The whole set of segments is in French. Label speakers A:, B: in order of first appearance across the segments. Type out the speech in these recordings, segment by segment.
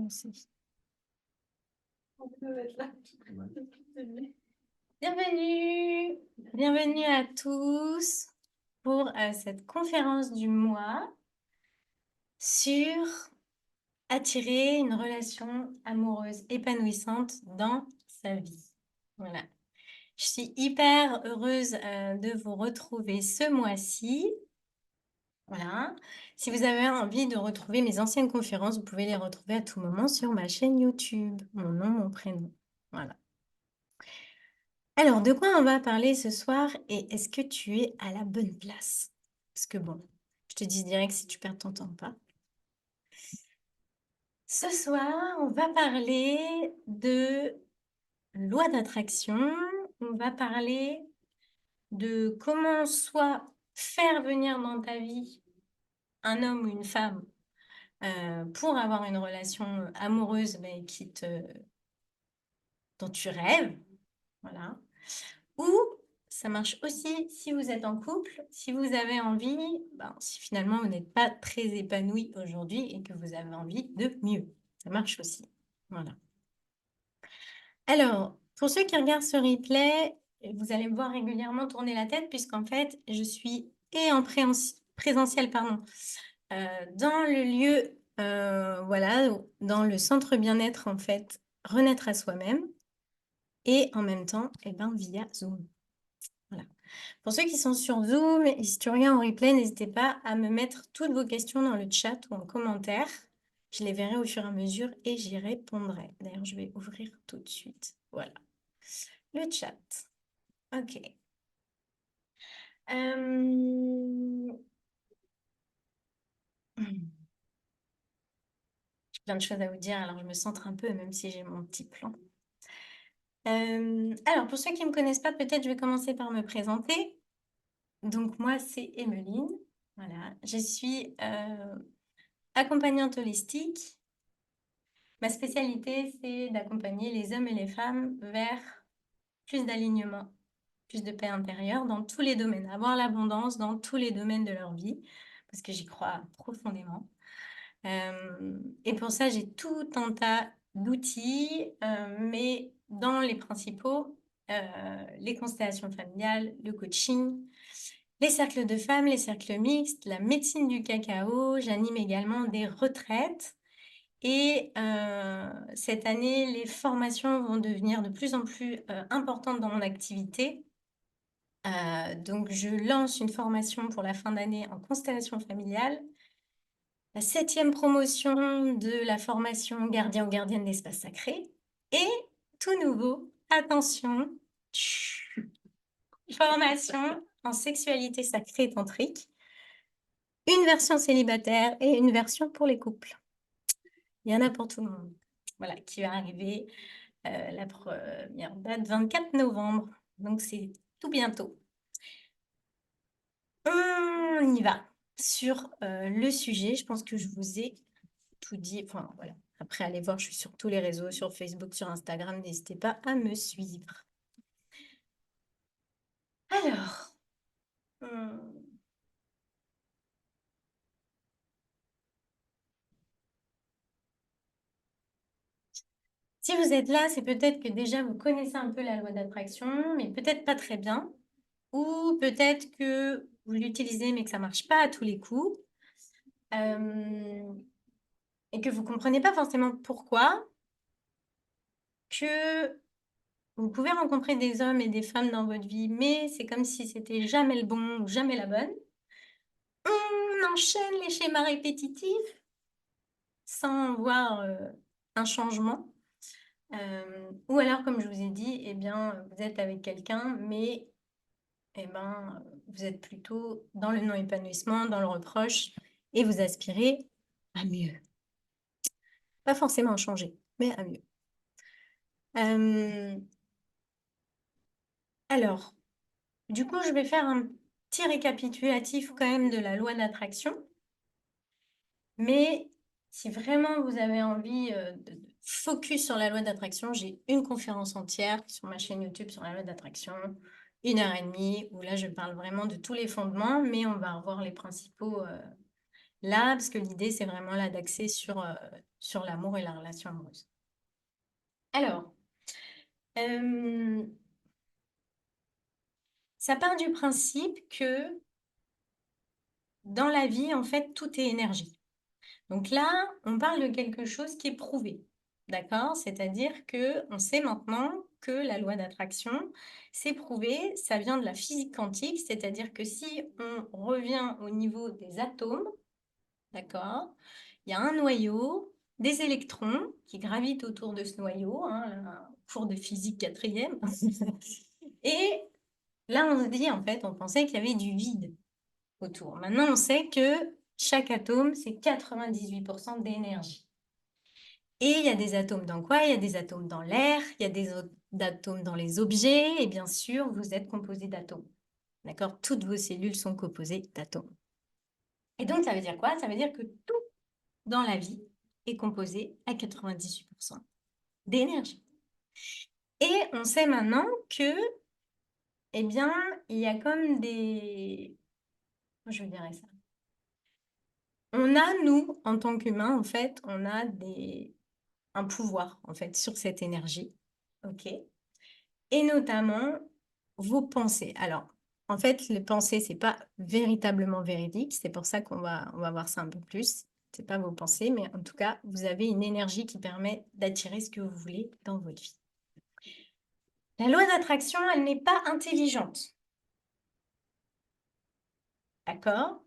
A: commencer.
B: On peut être là.
A: Bienvenue, bienvenue à tous pour cette conférence du mois sur attirer une relation amoureuse épanouissante dans sa vie. Voilà. Je suis hyper heureuse de vous retrouver ce mois-ci. Voilà. Si vous avez envie de retrouver mes anciennes conférences, vous pouvez les retrouver à tout moment sur ma chaîne YouTube. Mon nom, mon prénom. Voilà. Alors, de quoi on va parler ce soir et est-ce que tu es à la bonne place? Parce que bon, je te dis direct si tu perds ton temps ou pas. Ce soir, on va parler de loi d'attraction. On va parler de comment soit faire venir dans ta vie un homme ou une femme pour avoir une relation amoureuse dont tu rêves. Voilà. Ou ça marche aussi si vous êtes en couple, si vous avez envie, si finalement vous n'êtes pas très épanoui aujourd'hui et que vous avez envie de mieux. Ça marche aussi. Voilà. Alors, pour ceux qui regardent ce replay, vous allez me voir régulièrement tourner la tête puisqu'en fait, je suis en présentiel, dans le lieu, voilà, dans le centre bien-être, en fait, Renaître à soi-même, et en même temps, via Zoom. Voilà. Pour ceux qui sont sur Zoom, et si tu regardes en replay, n'hésitez pas à me mettre toutes vos questions dans le chat ou en commentaire. Je les verrai au fur et à mesure et j'y répondrai. D'ailleurs, je vais ouvrir tout de suite. Voilà. Le chat. Ok. J'ai plein de choses à vous dire, alors je me centre un peu, même si j'ai mon petit plan. Alors, pour ceux qui ne me connaissent pas, peut-être je vais commencer par me présenter. Donc, moi, c'est Emeline. Voilà. Je suis accompagnante holistique. Ma spécialité, c'est d'accompagner les hommes et les femmes vers plus d'alignement, plus de paix intérieure dans tous les domaines, avoir l'abondance dans tous les domaines de leur vie, parce que j'y crois profondément. Et pour ça, j'ai tout un tas d'outils, mais dans les principaux, les constellations familiales, le coaching, les cercles de femmes, les cercles mixtes, la médecine du cacao. J'anime également des retraites. Et cette année, les formations vont devenir de plus en plus importantes dans mon activité. Donc, je lance une formation pour la fin d'année en constellation familiale. La 7e promotion de la formation gardien ou gardienne d'espace sacré. Et tout nouveau, attention, formation en sexualité sacrée et tantrique. Une version célibataire et une version pour les couples. Il y en a pour tout le monde. Voilà, qui va arriver la première date, 24 novembre. Donc, c'est tout bientôt. On y va sur le sujet. Je pense que je vous ai tout dit. Enfin, voilà. Après, allez voir, je suis sur tous les réseaux, sur Facebook, sur Instagram. N'hésitez pas à me suivre. Alors, si vous êtes là, c'est peut-être que déjà vous connaissez un peu la loi d'attraction, mais peut-être pas très bien. Ou peut-être que vous l'utilisez, mais que ça ne marche pas à tous les coups. Et que vous ne comprenez pas forcément pourquoi. Que vous pouvez rencontrer des hommes et des femmes dans votre vie, mais c'est comme si c'était jamais le bon ou jamais la bonne. On enchaîne les schémas répétitifs sans voir un changement. Ou alors, comme je vous ai dit, eh bien, vous êtes avec quelqu'un, mais vous êtes plutôt dans le non-épanouissement, dans le reproche, et vous aspirez à mieux. Pas forcément à changer, mais à mieux. Alors, du coup, je vais faire un petit récapitulatif quand même de la loi d'attraction. Mais si vraiment vous avez envie de focus sur la loi d'attraction, j'ai une conférence entière sur ma chaîne YouTube sur la loi d'attraction, 1h30, où là, je parle vraiment de tous les fondements, mais on va revoir les principaux là, parce que l'idée, c'est vraiment là d'axer sur l'amour et la relation amoureuse. Alors, ça part du principe que dans la vie, en fait, tout est énergie. Donc là, on parle de quelque chose qui est prouvé, d'accord? C'est-à-dire que on sait maintenant que la loi d'attraction, c'est prouvé, ça vient de la physique quantique, c'est-à-dire que si on revient au niveau des atomes, d'accord? Il y a un noyau, des électrons qui gravitent autour de ce noyau, hein, un cours de physique quatrième. Et là, on se dit, en fait, on pensait qu'il y avait du vide autour. Maintenant, on sait que chaque atome, c'est 98% d'énergie. Et il y a des atomes dans quoi? Il y a des atomes dans l'air, il y a des atomes dans les objets, et bien sûr, vous êtes composé d'atomes. D'accord? Toutes vos cellules sont composées d'atomes. Et donc, ça veut dire quoi? Ça veut dire que tout dans la vie est composé à 98% d'énergie. Et on sait maintenant que, eh bien, il y a comme des... Je dirais ça. On a, nous, en tant qu'humains, en fait, on a un pouvoir, en fait, sur cette énergie. OK? Et notamment, vos pensées. Alors, en fait, les pensées, c'est pas véritablement véridique. C'est pour ça on va voir ça un peu plus. C'est pas vos pensées, mais en tout cas, vous avez une énergie qui permet d'attirer ce que vous voulez dans votre vie. La loi d'attraction, elle n'est pas intelligente. D'accord?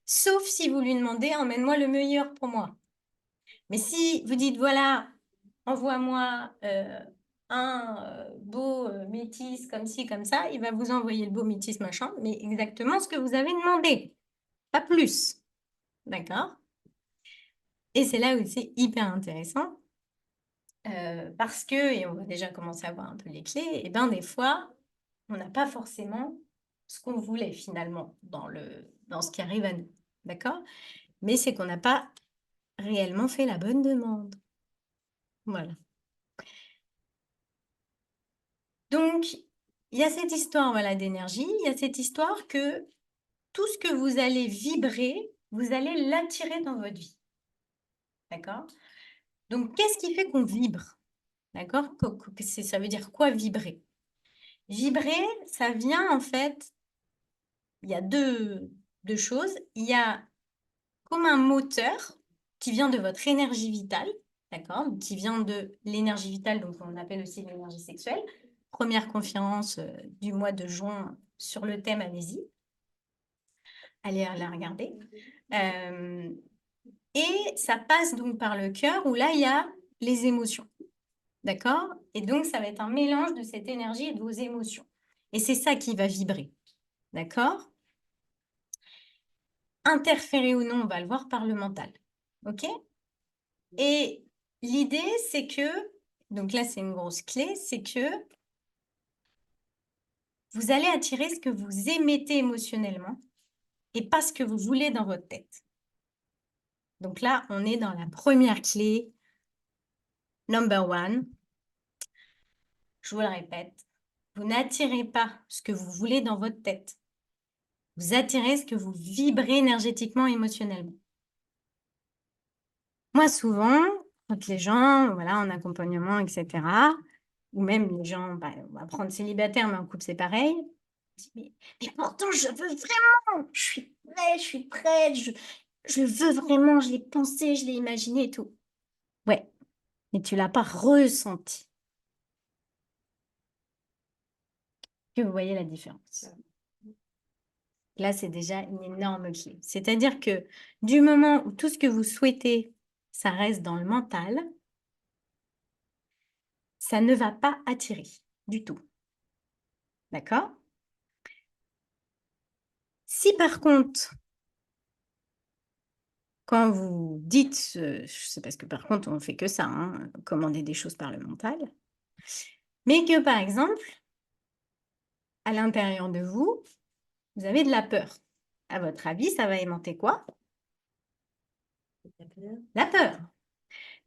A: Sauf si vous lui demandez, emmène-moi le meilleur pour moi. Mais si vous dites, voilà, envoie-moi un beau métis comme ci, comme ça, il va vous envoyer le beau métis machin, mais exactement ce que vous avez demandé, pas plus. D'accord? Et c'est là où c'est hyper intéressant, parce que, et on va déjà commencer à voir un peu les clés, et bien des fois, on n'a pas forcément ce qu'on voulait finalement dans ce qui arrive à nous. D'accord? Mais c'est qu'on n'a pas réellement fait la bonne demande. Voilà. Donc, il y a cette histoire voilà, d'énergie, il y a cette histoire que tout ce que vous allez vibrer, vous allez l'attirer dans votre vie. D'accord? Donc, qu'est-ce qui fait qu'on vibre? D'accord? Ça veut dire quoi vibrer? Vibrer, ça vient en fait, il y a deux choses. Il y a comme un moteur qui vient de votre énergie vitale, d'accord? Qui vient de l'énergie vitale, donc on appelle aussi l'énergie sexuelle. Première conférence du mois de juin sur le thème, allez-y. Allez la regarder. Et ça passe donc par le cœur où là, il y a les émotions. D'accord? Et donc, ça va être un mélange de cette énergie et de vos émotions. Et c'est ça qui va vibrer. D'accord? Interférer ou non, on va le voir par le mental. OK? Et l'idée, c'est que, donc là, c'est une grosse clé, c'est que vous allez attirer ce que vous émettez émotionnellement et pas ce que vous voulez dans votre tête. Donc là, on est dans la première clé, number one. Je vous le répète, vous n'attirez pas ce que vous voulez dans votre tête. Vous attirez ce que vous vibrez énergétiquement, émotionnellement. Moi, souvent, quand les gens, voilà, en accompagnement, etc., ou même les gens, bah, on va prendre célibataire, mais en couple, c'est pareil. Mais pourtant, je veux vraiment, je suis prête, je veux vraiment, je l'ai pensé, je l'ai imaginé et tout. Ouais, mais tu l'as pas ressenti. Que vous voyez la différence. Là, c'est déjà une énorme clé. C'est-à-dire que du moment où tout ce que vous souhaitez, ça reste dans le mental, ça ne va pas attirer du tout. D'accord? Si par contre, quand vous dites, c'est parce que par contre, on fait que ça, hein, commander des choses par le mental, mais que par exemple, à l'intérieur de vous, vous avez de la peur. À votre avis, ça va aimanter quoi? La peur.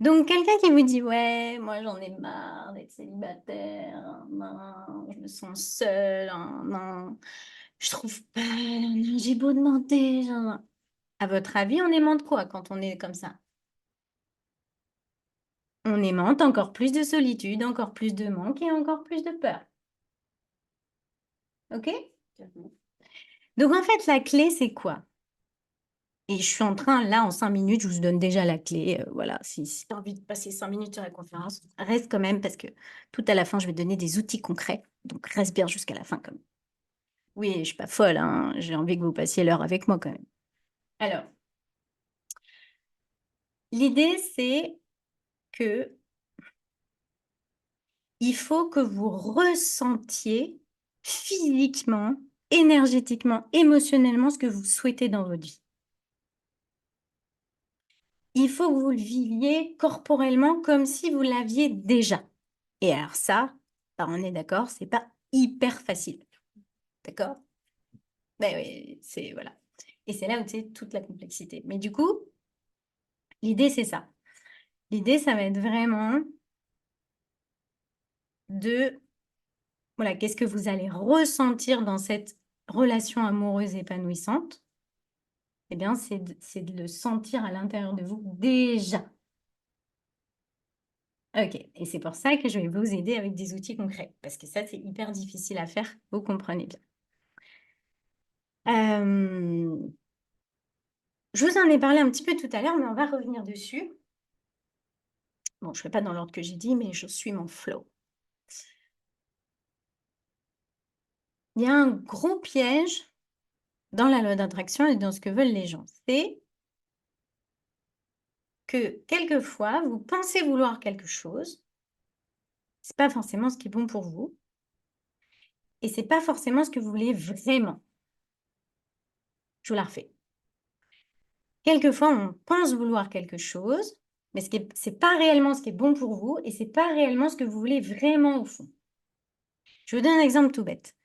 A: Donc, quelqu'un qui vous dit, ouais, moi j'en ai marre d'être célibataire, non, je me sens seule, non, je trouve pas, non, j'ai beau demander, À votre avis, on aimante quoi quand on est comme ça? On aimante encore plus de solitude, encore plus de manque et encore plus de peur. OK? Donc, en fait, la clé, c'est quoi? Et je suis en train, là, en 5 minutes, je vous donne déjà la clé. Voilà, si tu as envie de passer 5 minutes sur la conférence, reste quand même parce que tout à la fin, je vais te donner des outils concrets. Donc, reste bien jusqu'à la fin quand même. Oui, je suis pas folle, hein. J'ai envie que vous passiez l'heure avec moi quand même. Alors, l'idée, c'est que il faut que vous ressentiez physiquement, énergétiquement, émotionnellement ce que vous souhaitez dans votre vie. Il faut que vous le viviez corporellement comme si vous l'aviez déjà. Et alors ça, bah, on est d'accord, c'est pas hyper facile. D'accord? Ben oui, c'est voilà. Et c'est là où c'est toute la complexité. Mais du coup, l'idée, c'est ça. L'idée, ça va être vraiment de, voilà, qu'est-ce que vous allez ressentir dans cette relation amoureuse épanouissante? Eh bien, c'est de le sentir à l'intérieur de vous déjà. OK, et c'est pour ça que je vais vous aider avec des outils concrets, parce que ça, c'est hyper difficile à faire, vous comprenez bien. Hem, je vous en ai parlé un petit peu tout à l'heure, mais on va revenir dessus. Bon, je ne fais pas dans l'ordre que j'ai dit, mais je suis mon flow. Il y a un gros piège dans la loi d'attraction et dans ce que veulent les gens. C'est que quelquefois, vous pensez vouloir quelque chose, c'est pas forcément ce qui est bon pour vous et c'est pas forcément ce que vous voulez vraiment. Je vous la refais. Quelquefois, on pense vouloir quelque chose, mais c'est pas réellement ce qui est bon pour vous et c'est pas réellement ce que vous voulez vraiment au fond. Je vous donne un exemple tout bête.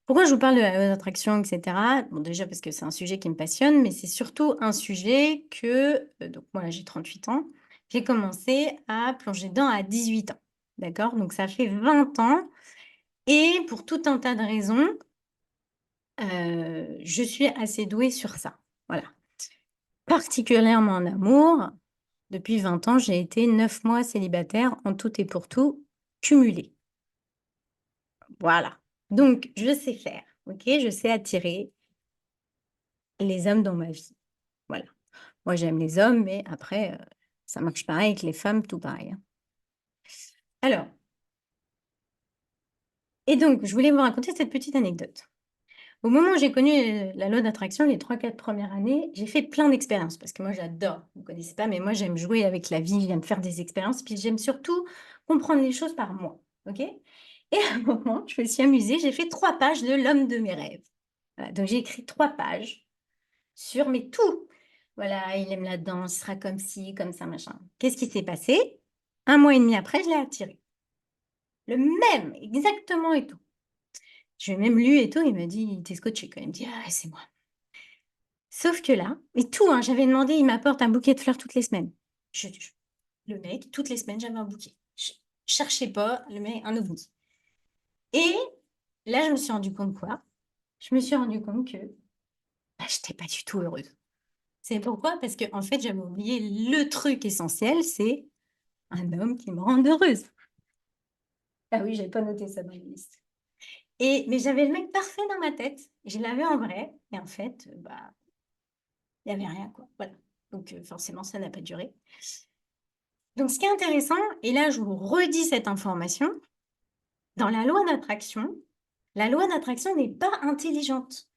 A: Pourquoi je vous parle de la loi d'attraction, et cetera? Bon, déjà parce que c'est un sujet qui me passionne, mais c'est surtout un sujet que, donc moi là j'ai 38 ans, j'ai commencé à plonger dedans à 18 ans. D'accord? Donc ça fait 20 ans et pour tout un tas de raisons, je suis assez douée sur ça. Voilà. Particulièrement en amour, depuis 20 ans, j'ai été 9 mois célibataire en tout et pour tout, cumulé. Voilà. Donc je sais faire, OK? Je sais attirer les hommes dans ma vie. Voilà. Moi, j'aime les hommes, mais après, ça marche pareil avec les femmes, tout pareil, hein. Alors et donc, je voulais vous raconter cette petite anecdote. Au moment où j'ai connu, la loi d'attraction, les 3-4 premières années, j'ai fait plein d'expériences parce que moi, j'adore. Vous ne connaissez pas, mais moi, j'aime jouer avec la vie, j'aime faire des expériences, puis j'aime surtout comprendre les choses par moi, OK? Et à un moment, je me suis amusée, j'ai fait 3 pages de l'homme de mes rêves. Voilà, donc j'ai écrit 3 pages sur mais tout. Voilà, il aime la danse, il sera comme ci, comme ça, machin. Qu'est-ce qui s'est passé? 1 mois et demi après, je l'ai attiré. Le même, exactement et tout. Je lui ai même lu et tout, il m'a dit: «Il était scotché quand même». Il me dit: «Ah ouais, c'est moi». Sauf que là mais tout, hein, j'avais demandé, il m'apporte un bouquet de fleurs toutes les semaines. Je le mec, toutes les semaines, j'avais un bouquet. Je cherchais pas, le mec, un ovni. Et là, je me suis rendu compte quoi? Je me suis rendu compte que, bah, j'étais pas du tout heureuse. C'est pourquoi? Parce qu'en fait, j'avais oublié le truc essentiel, c'est un homme qui me rende heureuse. Ah oui, j'avais pas noté ça dans la liste. Mais j'avais le mec parfait dans ma tête. Je l'avais en vrai et en fait, bah, il y avait rien quoi, voilà. Donc forcément ça n'a pas duré. Donc ce qui est intéressant et là je vous redis cette information, dans la loi d'attraction n'est pas intelligente.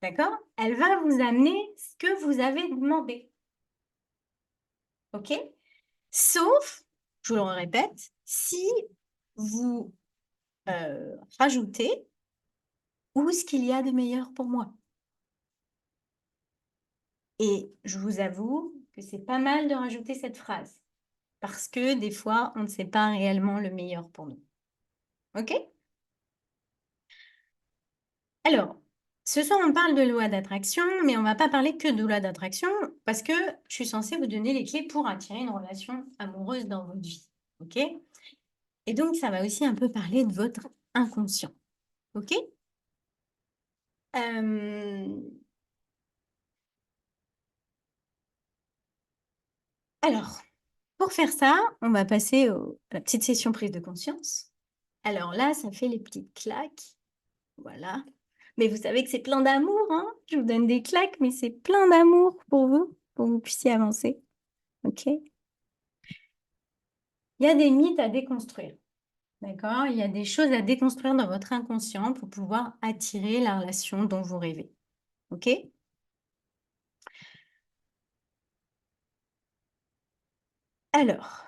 A: D'accord? Elle va vous amener ce que vous avez demandé. OK? Sauf, je vous le répète, si vous, rajoutez: «Ou ce qu'il y a de meilleur pour moi». Et je vous avoue que c'est pas mal de rajouter cette phrase, parce que des fois, on ne sait pas réellement le meilleur pour nous. OK? Alors, ce soir, on parle de loi d'attraction, mais on va pas parler que de loi d'attraction, parce que je suis censée vous donner les clés pour attirer une relation amoureuse dans votre vie. OK? Et donc, ça va aussi un peu parler de votre inconscient. OK? Hem Alors, pour faire ça, on va passer à la petite session prise de conscience. Alors là, ça fait les petites claques. Voilà. Mais vous savez que c'est plein d'amour, hein? Je vous donne des claques, mais c'est plein d'amour pour que vous puissiez avancer. OK? Il y a des mythes à déconstruire. D'accord? Il y a des choses à déconstruire dans votre inconscient pour pouvoir attirer la relation dont vous rêvez. OK? Alors,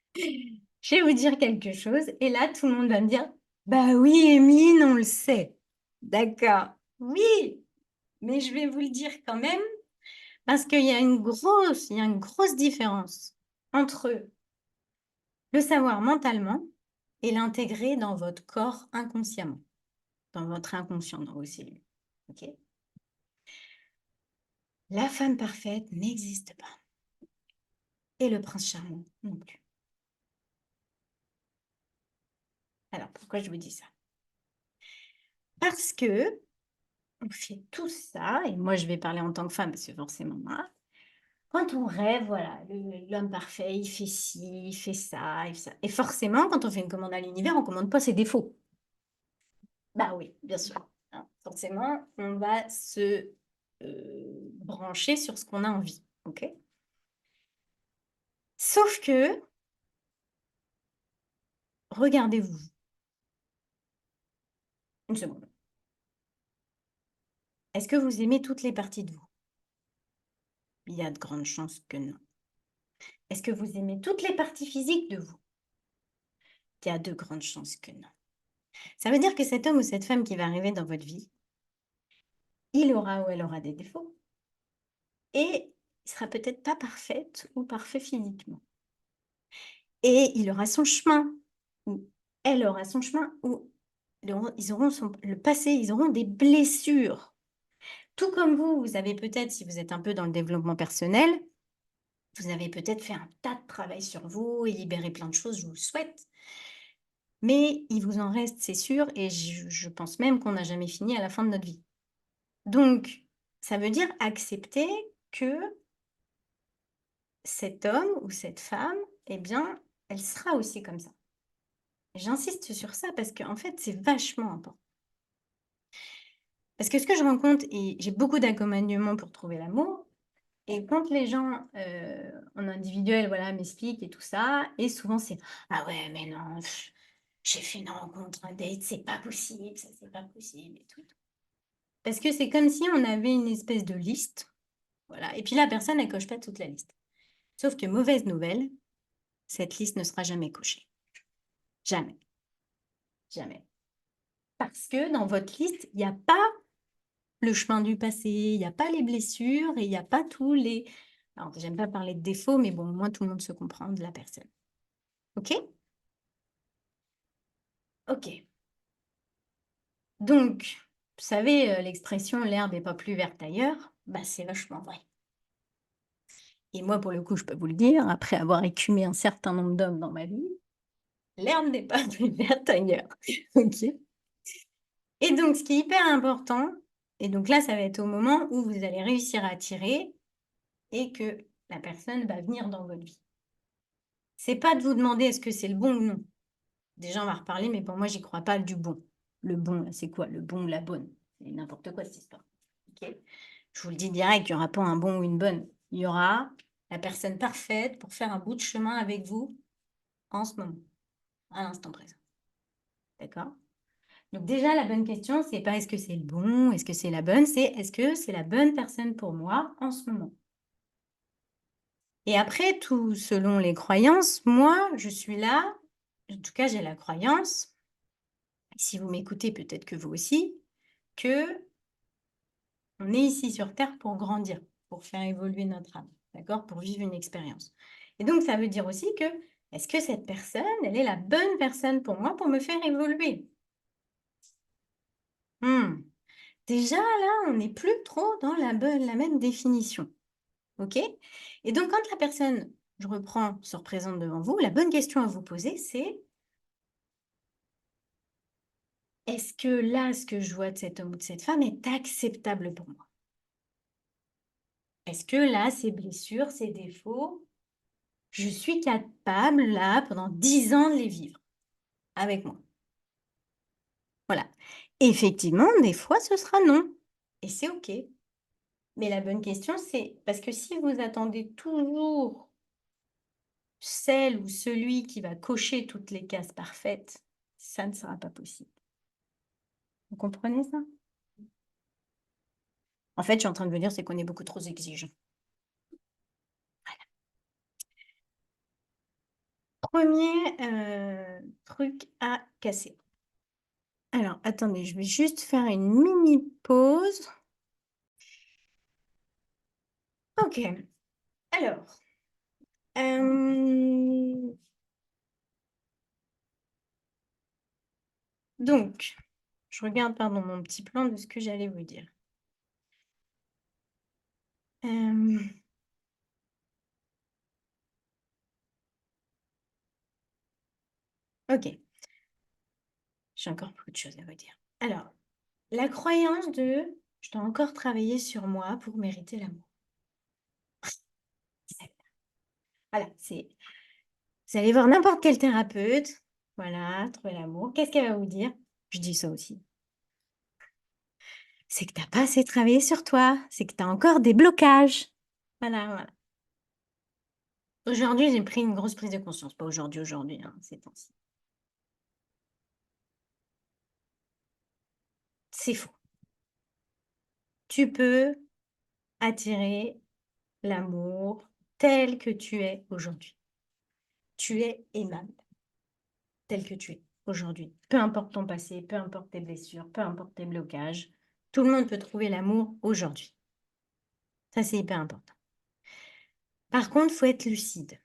A: je vais vous dire quelque chose et là, tout le monde va me dire, bah oui, Emeline, on le sait. D'accord. Oui, mais je vais vous le dire quand même parce qu'il y a une grosse différence entre le savoir mentalement et l'intégrer dans votre corps inconsciemment, dans votre inconscient, dans vos cellules. OK? La femme parfaite n'existe pas. Et le prince charmant non plus. Alors, pourquoi je vous dis ça? Parce que on fait tout ça, et moi je vais parler en tant que femme, parce que forcément moi, quand on rêve, voilà, l'homme parfait, il fait ci, il fait ça, il fait ça. Et forcément, quand on fait une commande à l'univers, on ne commande pas ses défauts. Bah oui, bien sûr. Hein. Forcément, on va se brancher sur ce qu'on a envie. OK? Sauf que, regardez-vous. Une seconde. Est-ce que vous aimez toutes les parties de vous? Il y a de grandes chances que non. Est-ce que vous aimez toutes les parties physiques de vous? Il y a de grandes chances que non. Ça veut dire que cet homme ou cette femme qui va arriver dans votre vie, il aura ou elle aura des défauts et il sera peut-être pas parfaite ou parfait physiquement. Et il aura son chemin ou elle aura son chemin ou ils auront le passé, ils auront des blessures. Tout comme vous, vous avez peut-être, si vous êtes un peu dans le développement personnel, vous avez peut-être fait un tas de travail sur vous et libéré plein de choses, je vous le souhaite. Mais il vous en reste, c'est sûr, et je pense même qu'on n'a jamais fini à la fin de notre vie. Donc, ça veut dire accepter que cet homme ou cette femme, eh bien, elle sera aussi comme ça. J'insiste sur ça parce qu'en fait, c'est vachement important. Parce que ce que je rencontre, et j'ai beaucoup d'accompagnement pour trouver l'amour, et quand les gens en individuel, voilà, m'expliquent et tout ça, et souvent c'est ah ouais, mais non, j'ai fait une rencontre, un date, c'est pas possible, ça c'est pas possible et tout. Parce que c'est comme si on avait une espèce de liste, voilà, et puis la personne, elle coche pas toute la liste. Sauf que mauvaise nouvelle, cette liste ne sera jamais cochée. Jamais. Jamais. Parce que dans votre liste, il n'y a pas le chemin du passé, il n'y a pas les blessures et il n'y a pas tous les... Alors, j'aime pas parler de défauts, mais bon, au moins tout le monde se comprend de la personne. OK? OK. Donc, vous savez, l'expression «l'herbe n'est pas plus verte ailleurs», bah, c'est vachement vrai. Et moi, pour le coup, je peux vous le dire, après avoir écumé un certain nombre d'hommes dans ma vie, l'herbe n'est pas plus verte ailleurs. OK? Et donc, ce qui est hyper important, et donc là, ça va être au moment où vous allez réussir à attirer et que la personne va venir dans votre vie. C'est pas de vous demander est-ce que c'est le bon ou non. Déjà, on va reparler, mais pour moi, j'y crois pas du bon. Le bon, là, c'est quoi? Le bon ou la bonne? C'est n'importe quoi cette histoire. OK? Je vous le dis direct, il n'y aura pas un bon ou une bonne. Il y aura la personne parfaite pour faire un bout de chemin avec vous en ce moment, à l'instant présent. D'accord? Donc déjà, la bonne question, c'est pas est-ce que c'est le bon, est-ce que c'est la bonne, c'est est-ce que c'est la bonne personne pour moi en ce moment. Et après, tout selon les croyances, moi, je suis là, en tout cas, j'ai la croyance, si vous m'écoutez, peut-être que vous aussi, que on est ici sur Terre pour grandir, pour faire évoluer notre âme, d'accord, pour vivre une expérience. Et donc, ça veut dire aussi que est-ce que cette personne, elle est la bonne personne pour moi pour me faire évoluer? Déjà, là, on n'est plus trop dans la même définition. OK? Et donc, quand la personne, je reprends, se représente devant vous, la bonne question à vous poser, c'est est-ce que là, ce que je vois de cet homme ou de cette femme est acceptable pour moi? Est-ce que là, ces blessures, ces défauts, je suis capable, là, pendant 10 ans, de les vivre avec moi? Voilà. Effectivement, des fois, ce sera non et c'est OK. Mais la bonne question, c'est parce que si vous attendez toujours celle ou celui qui va cocher toutes les cases parfaites, ça ne sera pas possible. Vous comprenez ça? En fait, je suis en train de vous dire, c'est qu'on est beaucoup trop exigeant. Premier truc à casser. Alors, attendez, je vais juste faire une mini pause. OK. Alors, donc, je regarde, pardon, mon petit plan de ce que j'allais vous dire. OK, j'ai encore beaucoup de choses à vous dire. Alors, la croyance de: «Je dois encore travailler sur moi pour mériter l'amour». C'est voilà, c'est vous allez voir n'importe quel thérapeute, voilà, trouver l'amour. Qu'est-ce qu'elle va vous dire? Je dis ça aussi. C'est que tu as pas assez travaillé sur toi, c'est que tu as encore des blocages. Voilà, voilà. Aujourd'hui, j'ai pris une grosse prise de conscience. Pas aujourd'hui, hein, ces temps-ci. C'est faux. Tu peux attirer l'amour tel que tu es aujourd'hui. Tu es aimable tel que tu es aujourd'hui. Peu importe ton passé, peu importe tes blessures, peu importe tes blocages, tout le monde peut trouver l'amour aujourd'hui. Ça, c'est hyper important. Par contre, il faut être lucide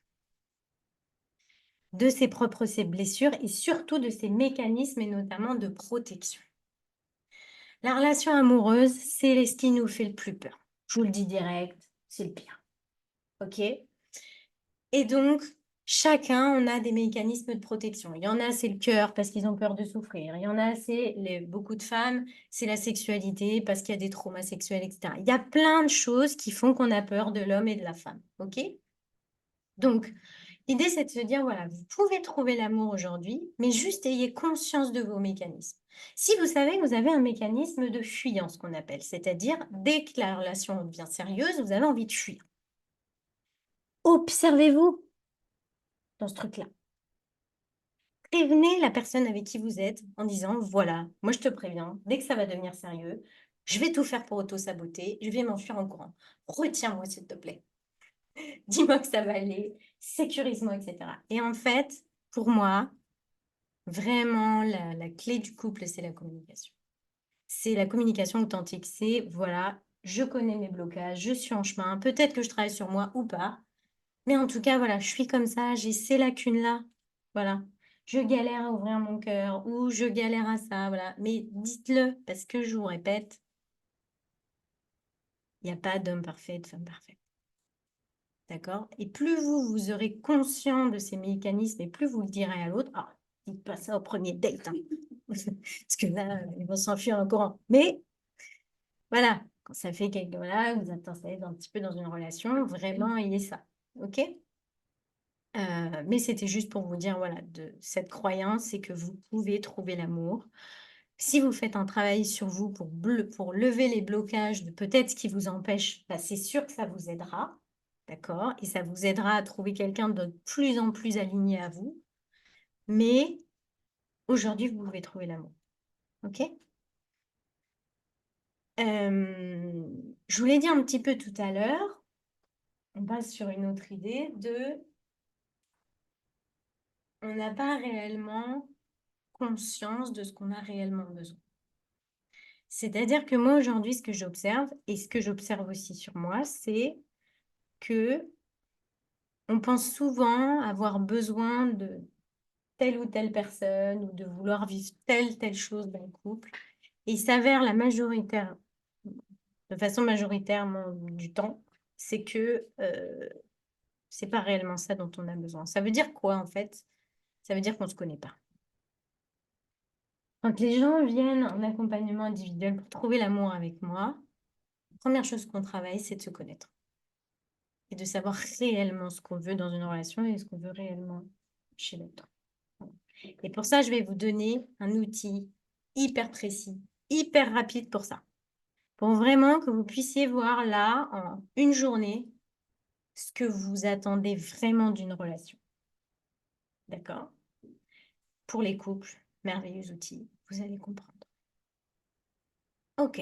A: de ses propres ses blessures et surtout de ses mécanismes et notamment de protection. La relation amoureuse, c'est ce qui nous fait le plus peur. Je vous le dis direct, c'est le pire. OK? Et donc, chacun, on a des mécanismes de protection. Il y en a, c'est le cœur parce qu'ils ont peur de souffrir. Il y en a, c'est beaucoup de femmes, c'est la sexualité parce qu'il y a des traumas sexuels, etc. Il y a plein de choses qui font qu'on a peur de l'homme et de la femme. OK? Donc, l'idée, c'est de se dire, voilà, vous pouvez trouver l'amour aujourd'hui, mais juste ayez conscience de vos mécanismes. Si vous savez que vous avez un mécanisme de fuyance qu'on appelle, c'est-à-dire dès que la relation devient sérieuse, vous avez envie de fuir. Observez-vous dans ce truc-là. Prévenez la personne avec qui vous êtes en disant, voilà, moi je te préviens, dès que ça va devenir sérieux, je vais tout faire pour auto-saboter, je vais m'enfuir en courant. Retiens-moi s'il te plaît. Dis-moi que ça va aller, sécurise-moi, etc. Et en fait, pour moi, vraiment, la clé du couple, c'est la communication. C'est la communication authentique. C'est, voilà, je connais mes blocages, je suis en chemin, peut-être que je travaille sur moi ou pas. Mais en tout cas, voilà, je suis comme ça, j'ai ces lacunes-là. Voilà. Je galère à ouvrir mon cœur ou je galère à ça, voilà. Mais dites-le, parce que je vous répète, il n'y a pas d'homme parfait, de femme parfaite. D'accord? Et plus vous aurez conscient de ces mécanismes et plus vous le direz à l'autre, ah, dites pas ça au premier date, hein. Parce que là, ils vont s'enfuir en courant. Mais voilà, quand ça fait quelques, voilà, vous êtes installé un petit peu dans une relation, vraiment, ayez ça. OK? Mais c'était juste pour vous dire, voilà, de cette croyance, c'est que vous pouvez trouver l'amour. Si vous faites un travail sur vous pour lever les blocages de peut-être ce qui vous empêche, bah, c'est sûr que ça vous aidera, d'accord? Et ça vous aidera à trouver quelqu'un de plus en plus aligné à vous. Mais aujourd'hui, vous pouvez trouver l'amour, OK? Je vous l'ai dit un petit peu tout à l'heure, on passe sur une autre idée de on n'a pas réellement conscience de ce qu'on a réellement besoin. C'est-à-dire que moi, aujourd'hui, ce que j'observe et ce que j'observe aussi sur moi, c'est que on pense souvent avoir besoin de telle ou telle personne ou de vouloir vivre telle chose dans le couple. Et il s'avère de façon majoritaire du temps, c'est que c'est pas réellement ça dont on a besoin. Ça veut dire quoi en fait? Ça veut dire qu'on se connaît pas. Quand les gens viennent en accompagnement individuel pour trouver l'amour avec moi, la première chose qu'on travaille, c'est de se connaître. et de savoir réellement ce qu'on veut dans une relation et ce qu'on veut réellement chez l'autre. Et pour ça, je vais vous donner un outil hyper précis, hyper rapide pour ça. Pour vraiment que vous puissiez voir là, en une journée, ce que vous attendez vraiment d'une relation. D'accord? Pour les couples, merveilleux outil, vous allez comprendre. Ok.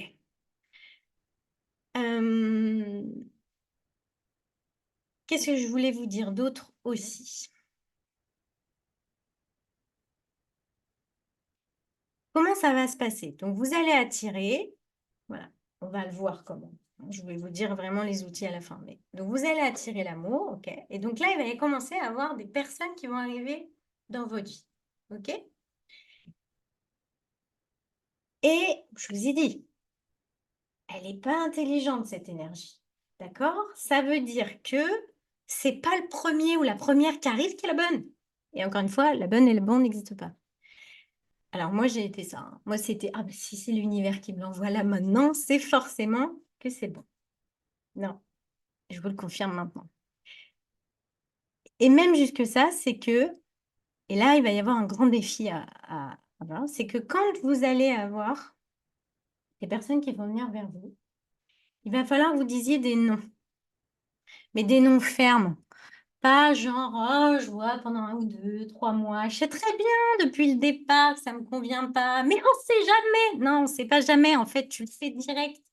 A: Qu'est-ce que je voulais vous dire d'autre aussi? Comment ça va se passer? Donc, vous allez attirer. Voilà, on va le voir comment. Je vais vous dire vraiment les outils à la fin. Mais... Donc, vous allez attirer l'amour, ok? Et donc là, il va y commencer à avoir des personnes qui vont arriver dans votre vie, ok? Et je vous ai dit, elle n'est pas intelligente, cette énergie, d'accord? Ça veut dire que c'est pas le premier ou la première qui arrive qui est la bonne. Et encore une fois, la bonne et le bon n'existent pas. Alors moi, j'ai été ça, hein. Moi, c'était, ah, bah, si c'est l'univers qui me l'envoie là maintenant, c'est forcément que c'est bon. Non, je vous le confirme maintenant. Et même jusque ça, c'est que, et là, il va y avoir un grand défi à avoir, c'est que quand vous allez avoir des personnes qui vont venir vers vous, il va falloir que vous disiez des noms, mais des noms fermes. Pas genre, oh, je vois pendant 1 ou 2, 3 mois, je sais très bien depuis le départ que ça me convient pas, mais on sait jamais. Non, on sait pas jamais, en fait, tu le sais direct.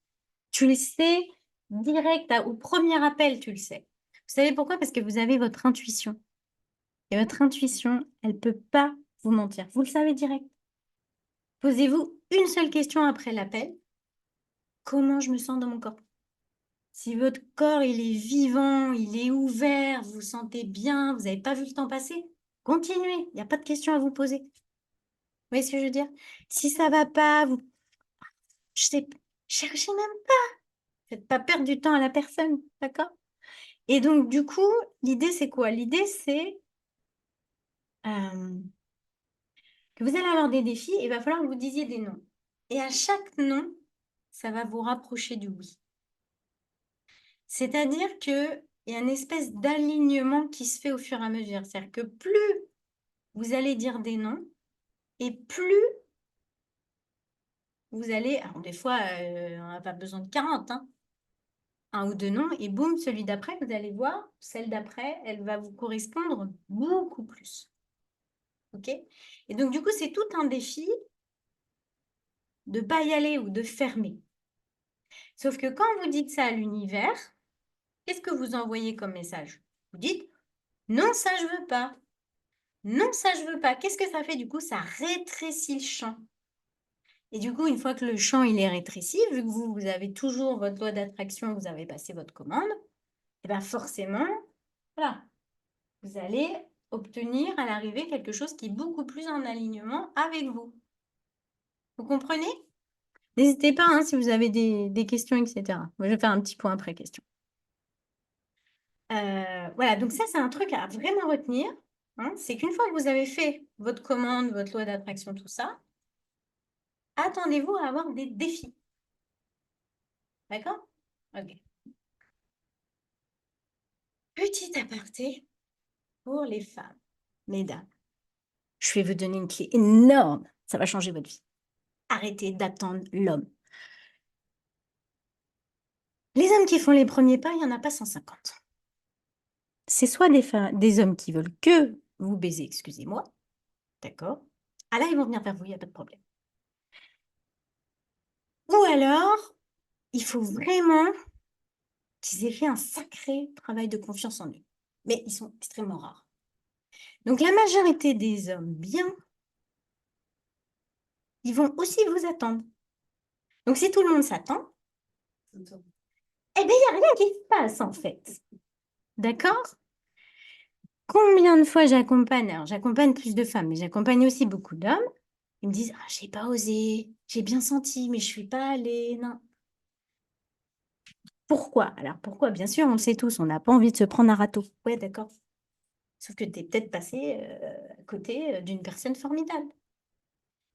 A: Tu le sais direct, au premier appel, tu le sais. Vous savez pourquoi? Parce que vous avez votre intuition. Et votre intuition, elle ne peut pas vous mentir. Vous le savez direct. Posez-vous une seule question après l'appel. Comment je me sens dans mon corps? Si votre corps, il est vivant, il est ouvert, vous vous sentez bien, vous n'avez pas vu le temps passer, continuez. Il n'y a pas de questions à vous poser. Vous voyez ce que je veux dire? Si ça ne va pas, vous... Je sais, cherchez même pas. Faites pas perdre du temps à la personne, d'accord? Et donc, du coup, l'idée, c'est quoi? L'idée, c'est que vous allez avoir des défis et il va falloir que vous disiez des noms. Et à chaque nom, ça va vous rapprocher du oui. C'est-à-dire qu'il y a une espèce d'alignement qui se fait au fur et à mesure. C'est-à-dire que plus vous allez dire des noms et plus vous allez... Alors, des fois, on n'a pas besoin de 40, hein. 1 ou 2 noms, et boum, celui d'après, vous allez voir, celle d'après, elle va vous correspondre beaucoup plus. OK? Et donc, du coup, c'est tout un défi de ne pas y aller ou de fermer. Sauf que quand vous dites ça à l'univers, qu'est-ce que vous envoyez comme message? Vous dites non, ça je veux pas. Non, ça je veux pas. Qu'est-ce que ça fait du coup? Ça rétrécit le champ. Et du coup, une fois que le champ il est rétréci, vu que vous avez toujours votre loi d'attraction, vous avez passé votre commande, et bien forcément, voilà, vous allez obtenir à l'arrivée quelque chose qui est beaucoup plus en alignement avec vous. Vous comprenez? N'hésitez pas, hein, si vous avez des questions, etc. Moi, je vais faire un petit point après question. Voilà, donc ça, c'est un truc à vraiment retenir, hein. C'est qu'une fois que vous avez fait votre commande, votre loi d'attraction, tout ça, attendez-vous à avoir des défis. D'accord? Ok. Petit aparté pour les femmes, mesdames. Je vais vous donner une clé énorme. Ça va changer votre vie. Arrêtez d'attendre l'homme. Les hommes qui font les premiers pas, il n'y en a pas 150. C'est soit des hommes qui veulent que vous baiser, excusez-moi, d'accord? Ah là, ils vont venir vers vous, il n'y a pas de problème. Ou alors, il faut vraiment qu'ils aient fait un sacré travail de confiance en eux. Mais ils sont extrêmement rares. Donc, la majorité des hommes bien, ils vont aussi vous attendre. Donc, si tout le monde s'attend, eh bien, il n'y a rien qui se passe, en fait. D'accord? Combien de fois j'accompagne? Alors, j'accompagne plus de femmes, mais j'accompagne aussi beaucoup d'hommes. Ils me disent, ah, j'ai pas osé, j'ai bien senti, mais je suis pas allée. Non. Pourquoi? Alors, pourquoi? Bien sûr, on le sait tous, on n'a pas envie de se prendre un râteau. Ouais, d'accord. Sauf que tu es peut-être passé à côté d'une personne formidable.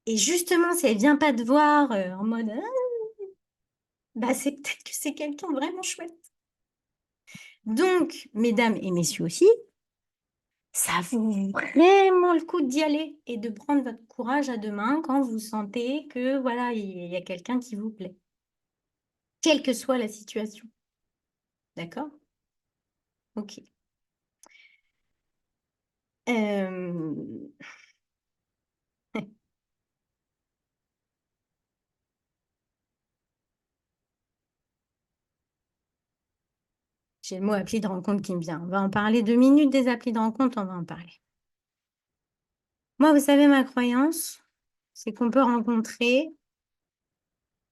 A: Et justement, si elle vient pas te voir en mode ah, bah c'est peut-être que c'est quelqu'un de vraiment chouette. Donc, mesdames et messieurs aussi, ça vaut vraiment le coup d'y aller et de prendre votre courage à deux mains quand vous sentez que voilà, il y a quelqu'un qui vous plaît, quelle que soit la situation. D'accord? Ok. Euh, J'ai le mot appli de rencontre qui me vient. On va en parler 2 minutes des applis de rencontre, on va en parler. Moi, vous savez, ma croyance, c'est qu'on peut rencontrer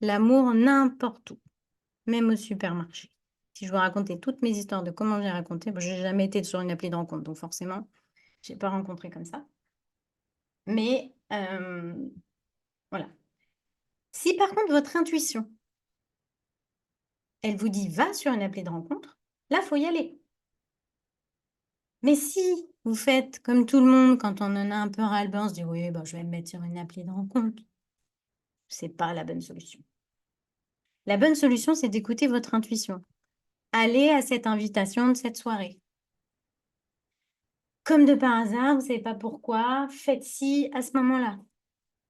A: l'amour n'importe où, même au supermarché. Si je vous racontais toutes mes histoires de comment j'ai raconté, bon, j'ai jamais été sur une appli de rencontre, donc forcément, j'ai pas rencontré comme ça. Mais voilà. Si par contre votre intuition, elle vous dit va sur une appli de rencontre, là, faut y aller. Mais si vous faites comme tout le monde, quand on en a un peu ras-le-bas, on se dit oui, ben, je vais me mettre sur une appli de rencontre, c'est pas la bonne solution. La bonne solution, c'est d'écouter votre intuition. Allez à cette invitation de cette soirée. Comme de par hasard, vous ne savez pas pourquoi, faites-ci à ce moment-là.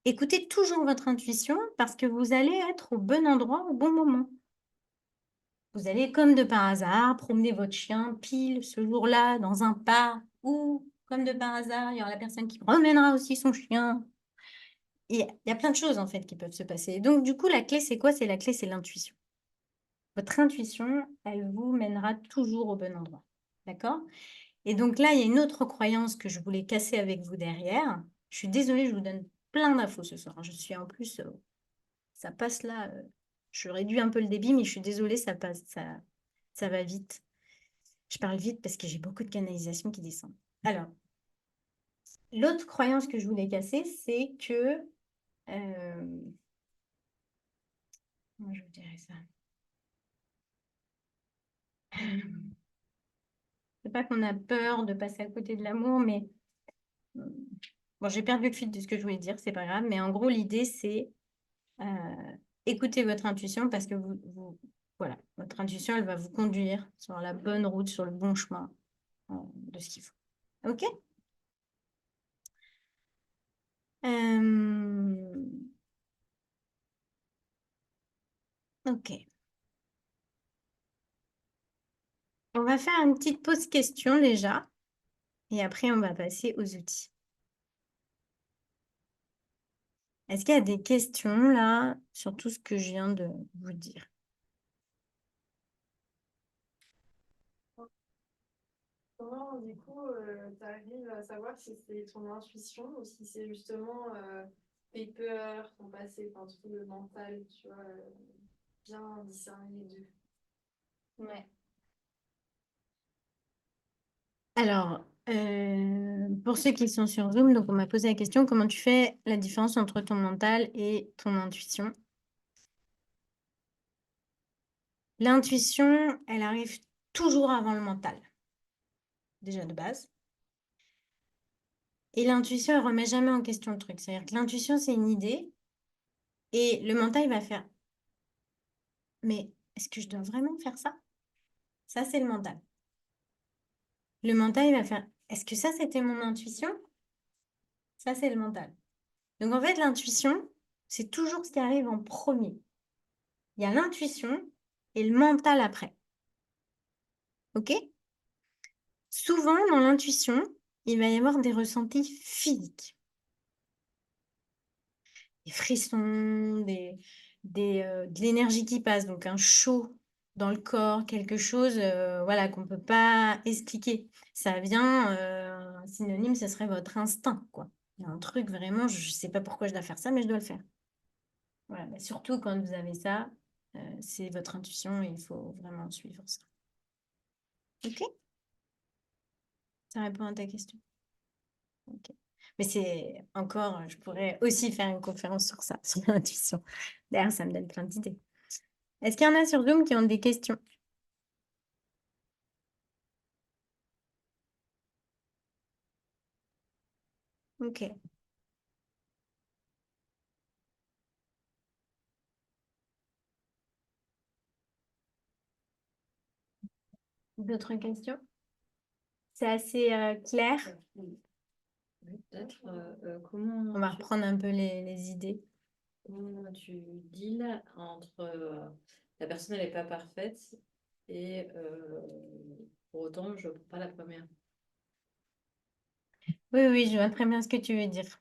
A: Écoutez toujours votre intuition parce que vous allez être au bon endroit au bon moment. Vous allez, comme de par hasard, promener votre chien pile ce jour-là dans un parc ou, comme de par hasard, il y aura la personne qui promènera aussi son chien. Il y a plein de choses en fait qui peuvent se passer. Donc, du coup, la clé, c'est quoi? C'est la clé, c'est l'intuition. Votre intuition, elle vous mènera toujours au bon endroit. D'accord? Et donc là, il y a une autre croyance que je voulais casser avec vous derrière. Je suis désolée, je vous donne plein d'infos ce soir. Je suis en plus, ça passe là. Je réduis un peu le débit, mais je suis désolée, ça passe, ça va vite. Je parle vite parce que j'ai beaucoup de canalisations qui descendent. Alors, l'autre croyance que je voulais casser, c'est que, comment je vous dirais ça? C'est pas qu'on a peur de passer à côté de l'amour, mais bon, j'ai perdu le fil de ce que je voulais dire, c'est pas grave. Mais en gros, l'idée, c'est euh, écoutez votre intuition parce que voilà, votre intuition, elle va vous conduire sur la bonne route, sur le bon chemin de ce qu'il faut. OK? Euh, OK. On va faire une petite pause question déjà et après, on va passer aux outils. Est-ce qu'il y a des questions là sur tout ce que je viens de vous dire?
B: Comment, du coup, tu arrives à savoir si c'est ton intuition ou si c'est justement tes peurs, ton passé, enfin, tout le mental, tu vois, bien discerner les deux.
A: Ouais. Alors, pour ceux qui sont sur Zoom, donc on m'a posé la question, comment tu fais la différence entre ton mental et ton intuition? L'intuition, elle arrive toujours avant le mental, déjà de base. Et l'intuition, elle remet jamais en question le truc. C'est-à-dire que l'intuition, c'est une idée et le mental, il va faire, mais est-ce que je dois vraiment faire ça? Ça, c'est le mental. Le mental, il va faire, est-ce que ça, c'était mon intuition? Ça, c'est le mental. Donc, en fait, l'intuition, c'est toujours ce qui arrive en premier. Il y a l'intuition et le mental après. OK? Souvent, dans l'intuition, il va y avoir des ressentis physiques. Des frissons, de l'énergie qui passe, donc un chaud dans le corps, quelque chose voilà, qu'on ne peut pas expliquer. Ça vient, un synonyme, ce serait votre instinct, quoi. Il y a un truc vraiment, je ne sais pas pourquoi je dois faire ça, mais je dois le faire. Voilà, mais surtout quand vous avez ça, c'est votre intuition et il faut vraiment suivre ça. OK? Ça répond à ta question. OK. Mais c'est encore, je pourrais aussi faire une conférence sur ça, sur l'intuition. D'ailleurs, ça me donne plein d'idées. Est-ce qu'il y en a sur Zoom qui ont des questions? Ok. D'autres questions? C'est assez clair.
C: Oui, peut-être comment
A: On va reprendre un peu les idées.
C: comment tu deals entre la personne elle n'est pas parfaite et pour autant je ne prends pas la première.
A: Oui, oui, je vois très bien ce que tu veux dire.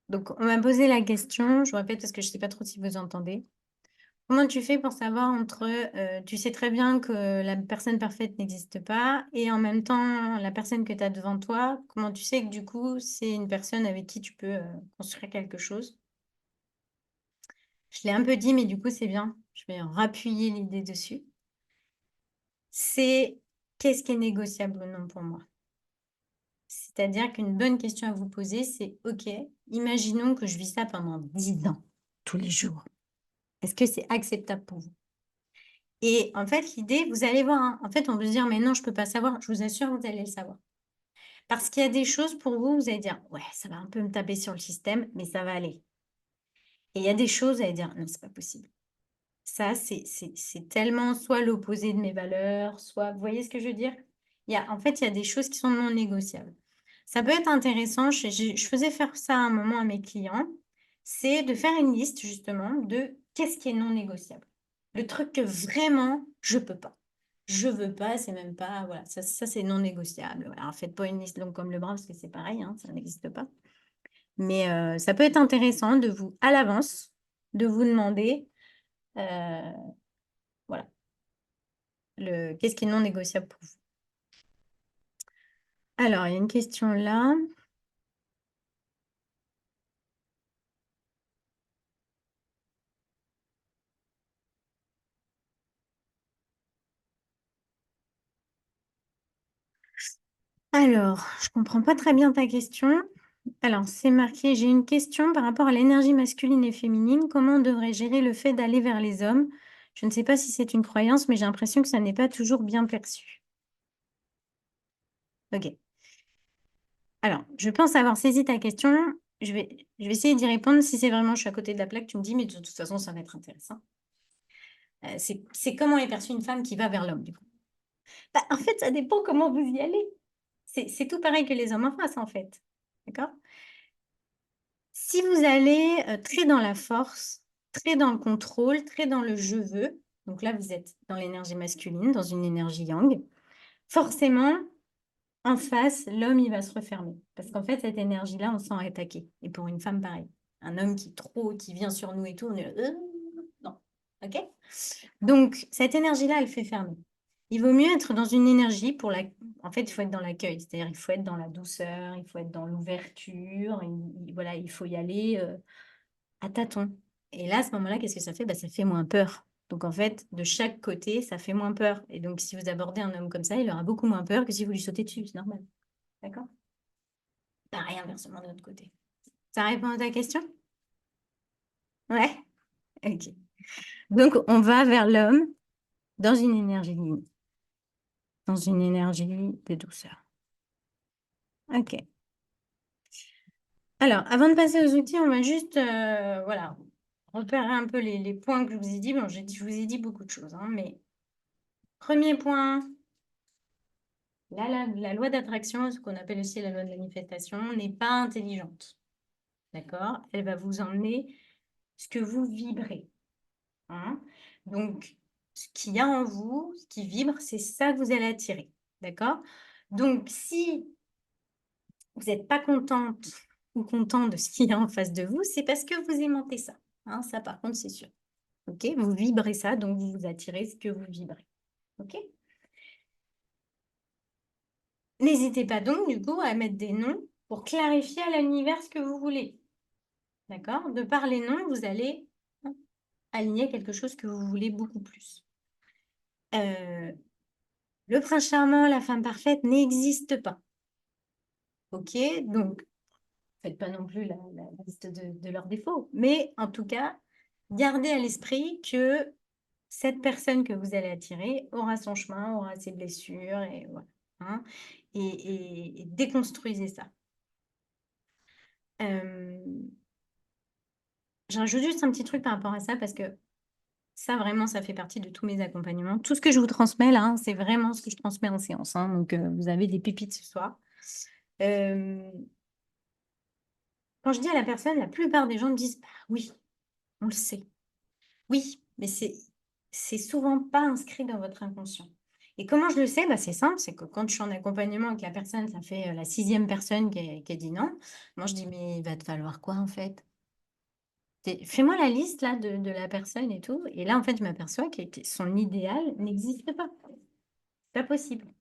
A: Donc, on m'a posé la question, je vous répète parce que je ne sais pas trop si vous entendez. Comment tu fais pour savoir entre, tu sais très bien que la personne parfaite n'existe pas et en même temps, la personne que tu as devant toi, comment tu sais que du coup, c'est une personne avec qui tu peux construire quelque chose? Je l'ai un peu dit, mais du coup, c'est bien. Je vais rappuyer l'idée dessus. C'est qu'est-ce qui est négociable ou non pour moi? C'est-à-dire qu'une bonne question à vous poser, c'est OK, imaginons que je vis ça pendant 10 ans, tous les jours. Est-ce que c'est acceptable pour vous? Et en fait, l'idée, vous allez voir, hein, en fait, on peut se dire, mais non, je ne peux pas savoir. Je vous assure, vous allez le savoir. Parce qu'il y a des choses pour vous, vous allez dire, ouais, ça va un peu me taper sur le système, mais ça va aller. Et il y a des choses, vous allez dire, non, c'est pas possible. Ça, c'est tellement soit l'opposé de mes valeurs, soit, vous voyez ce que je veux dire? En fait, il y a des choses qui sont non négociables. Ça peut être intéressant, je faisais faire ça à un moment à mes clients, c'est de faire une liste justement de qu'est-ce qui est non négociable. Le truc que vraiment, je peux pas. Je veux pas, c'est même pas, voilà, ça c'est non négociable. Alors, faites pas une liste longue comme le bras parce que c'est pareil, hein, ça n'existe pas. Mais ça peut être intéressant de vous, à l'avance, de vous demander, euh, voilà, qu'est-ce qui est non négociable pour vous? Alors, il y a une question là. Alors, je comprends pas très bien ta question. Alors, c'est marqué, j'ai une question par rapport à l'énergie masculine et féminine. Comment on devrait gérer le fait d'aller vers les hommes? Je ne sais pas si c'est une croyance, mais j'ai l'impression que ça n'est pas toujours bien perçu. Ok. Alors, je pense avoir saisi ta question. Je vais essayer d'y répondre. Si c'est vraiment, je suis à côté de la plaque, tu me dis, mais de toute façon, ça va être intéressant. C'est comment est perçue une femme qui va vers l'homme, du coup. Bah, en fait, ça dépend comment vous y allez. C'est tout pareil que les hommes en face, en fait. D'accord? Si vous allez très dans la force, très dans le contrôle, très dans le je veux, donc là, vous êtes dans l'énergie masculine, dans une énergie yang, forcément, en face, l'homme, il va se refermer. Parce qu'en fait, cette énergie-là, on se sent attaqué. Et pour une femme, pareil. Un homme qui vient sur nous et tout, on est non. OK? Donc, cette énergie-là, elle fait fermer. Il vaut mieux être dans une énergie pour la... En fait, il faut être dans l'accueil, c'est-à-dire il faut être dans la douceur, il faut être dans l'ouverture, voilà, il faut y aller à tâtons. Et là, à ce moment-là, qu'est-ce que ça fait? Bah, ça fait moins peur. Donc, en fait, de chaque côté, ça fait moins peur. Et donc, si vous abordez un homme comme ça, il aura beaucoup moins peur que si vous lui sautez dessus, c'est normal. D'accord? Pareil, inversement de l'autre côté. Ça répond à ta question? Ouais? Ok. Donc, on va vers l'homme dans une énergie ligne, dans une énergie de douceur. Ok. Alors, avant de passer aux outils, on va juste voilà, repérer un peu les points que je vous ai dit. Bon, je vous ai dit beaucoup de choses, hein, mais premier point, la loi d'attraction, ce qu'on appelle aussi la loi de la manifestation, n'est pas intelligente. D'accord? Elle va vous emmener ce que vous vibrez. Hein. Donc, ce qu'il y a en vous, ce qui vibre, c'est ça que vous allez attirer. D'accord? Donc, si vous n'êtes pas contente ou content de ce qu'il y a en face de vous, c'est parce que vous aimantez ça. Hein, ça, par contre, c'est sûr. OK? Vous vibrez ça, donc vous attirez ce que vous vibrez. OK? N'hésitez pas donc, du coup, à mettre des noms pour clarifier à l'univers ce que vous voulez. D'accord? De par les noms, vous allez aligner quelque chose que vous voulez beaucoup plus. Le prince charmant, la femme parfaite n'existe pas. OK? Donc, faites pas non plus la liste de leurs défauts. Mais en tout cas, gardez à l'esprit que cette personne que vous allez attirer aura son chemin, aura ses blessures, et voilà. Hein, et déconstruisez ça. Je rajoute juste un petit truc par rapport à ça, parce que Ça, vraiment, ça fait partie de tous mes accompagnements. Tout ce que je vous transmets là, hein, c'est vraiment ce que je transmets en séance, hein. Donc, vous avez des pépites ce soir. Euh, Quand je dis à la personne, la plupart des gens me disent, bah oui, on le sait. Oui, mais c'est souvent pas inscrit dans votre inconscient. Et comment je le sais? Bah, c'est simple, c'est que quand je suis en accompagnement avec la personne, ça fait la 6e personne qui a dit non. Moi, je dis, mais il va te falloir quoi en fait? Fais-moi la liste là de la personne et tout. Et là, en fait, je m'aperçois que son idéal n'existe pas. Pas possible.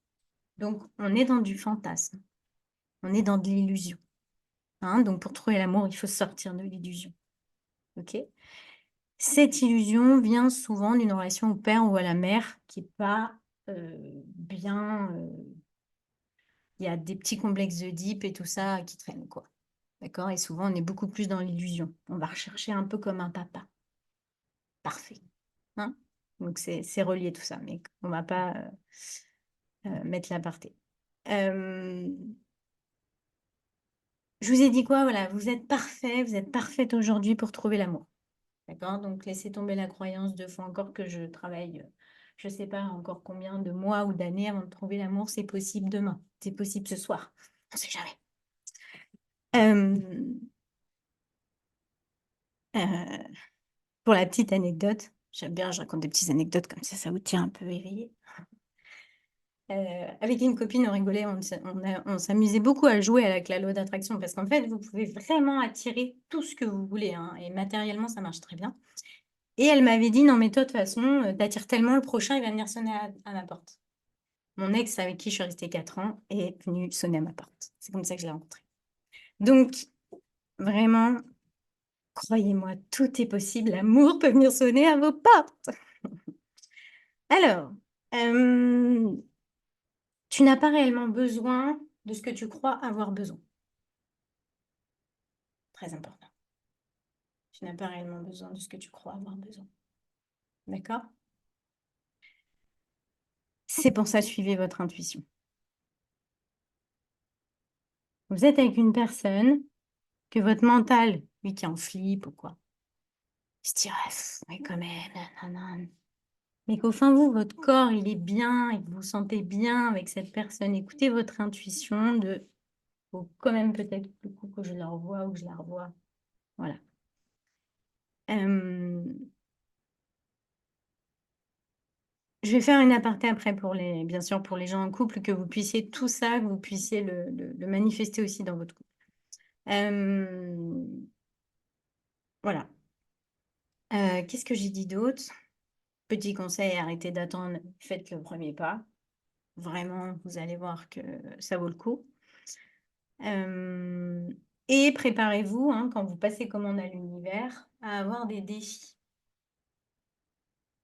A: Donc, on est dans du fantasme. On est dans de l'illusion. Hein. Donc, pour trouver l'amour, il faut sortir de l'illusion. OK? Cette illusion vient souvent d'une relation au père ou à la mère qui n'est pas bien. Il y a des petits complexes d'Oedipe et tout ça qui traînent, quoi. D'accord? Et souvent, on est beaucoup plus dans l'illusion. On va rechercher un peu comme un papa. Parfait. Hein? Donc, c'est relié tout ça, mais on ne va pas mettre l'aparté. Je vous ai dit quoi? Voilà, vous êtes parfait, vous êtes parfaite aujourd'hui pour trouver l'amour. D'accord? Donc, laissez tomber la croyance de faut encore que je travaille, je ne sais pas encore combien de mois ou d'années avant de trouver l'amour. C'est possible demain. C'est possible ce soir. On ne sait jamais. Pour la petite anecdote, j'aime bien, je raconte des petites anecdotes comme ça vous tient un peu éveillé. Avec une copine, on rigolait, on s'amusait beaucoup à jouer avec la loi d'attraction parce qu'en fait, vous pouvez vraiment attirer tout ce que vous voulez, hein, et matériellement, ça marche très bien. Et elle m'avait dit, non mais toi, de toute façon, t'attires tellement, le prochain, il va venir sonner à ma porte. Mon ex, avec qui je suis restée 4 ans, est venu sonner à ma porte. C'est comme ça que je l'ai rencontré. Donc, vraiment, croyez-moi, tout est possible. L'amour peut venir sonner à vos portes. Alors, tu n'as pas réellement besoin de ce que tu crois avoir besoin. Très important. Tu n'as pas réellement besoin de ce que tu crois avoir besoin. D'accord? C'est pour ça, suivez votre intuition. Vous êtes avec une personne que votre mental, lui qui est en flip ou quoi, il se dit, ah, mais quand même, nanana. Mais qu'au fin de vous, votre corps, il est bien et que vous vous sentez bien avec cette personne. Écoutez votre intuition de, faut quand même peut-être le coup que je la revoie ou que je la revoie. Voilà. Je vais faire une aparté après bien sûr, pour les gens en couple, que vous puissiez tout ça, que vous puissiez le manifester aussi dans votre couple. Voilà. Qu'est-ce que j'ai dit d'autre? Petit conseil, arrêtez d'attendre, faites le premier pas. Vraiment, vous allez voir que ça vaut le coup. Et préparez-vous, hein, quand vous passez commande à l'univers, à avoir des défis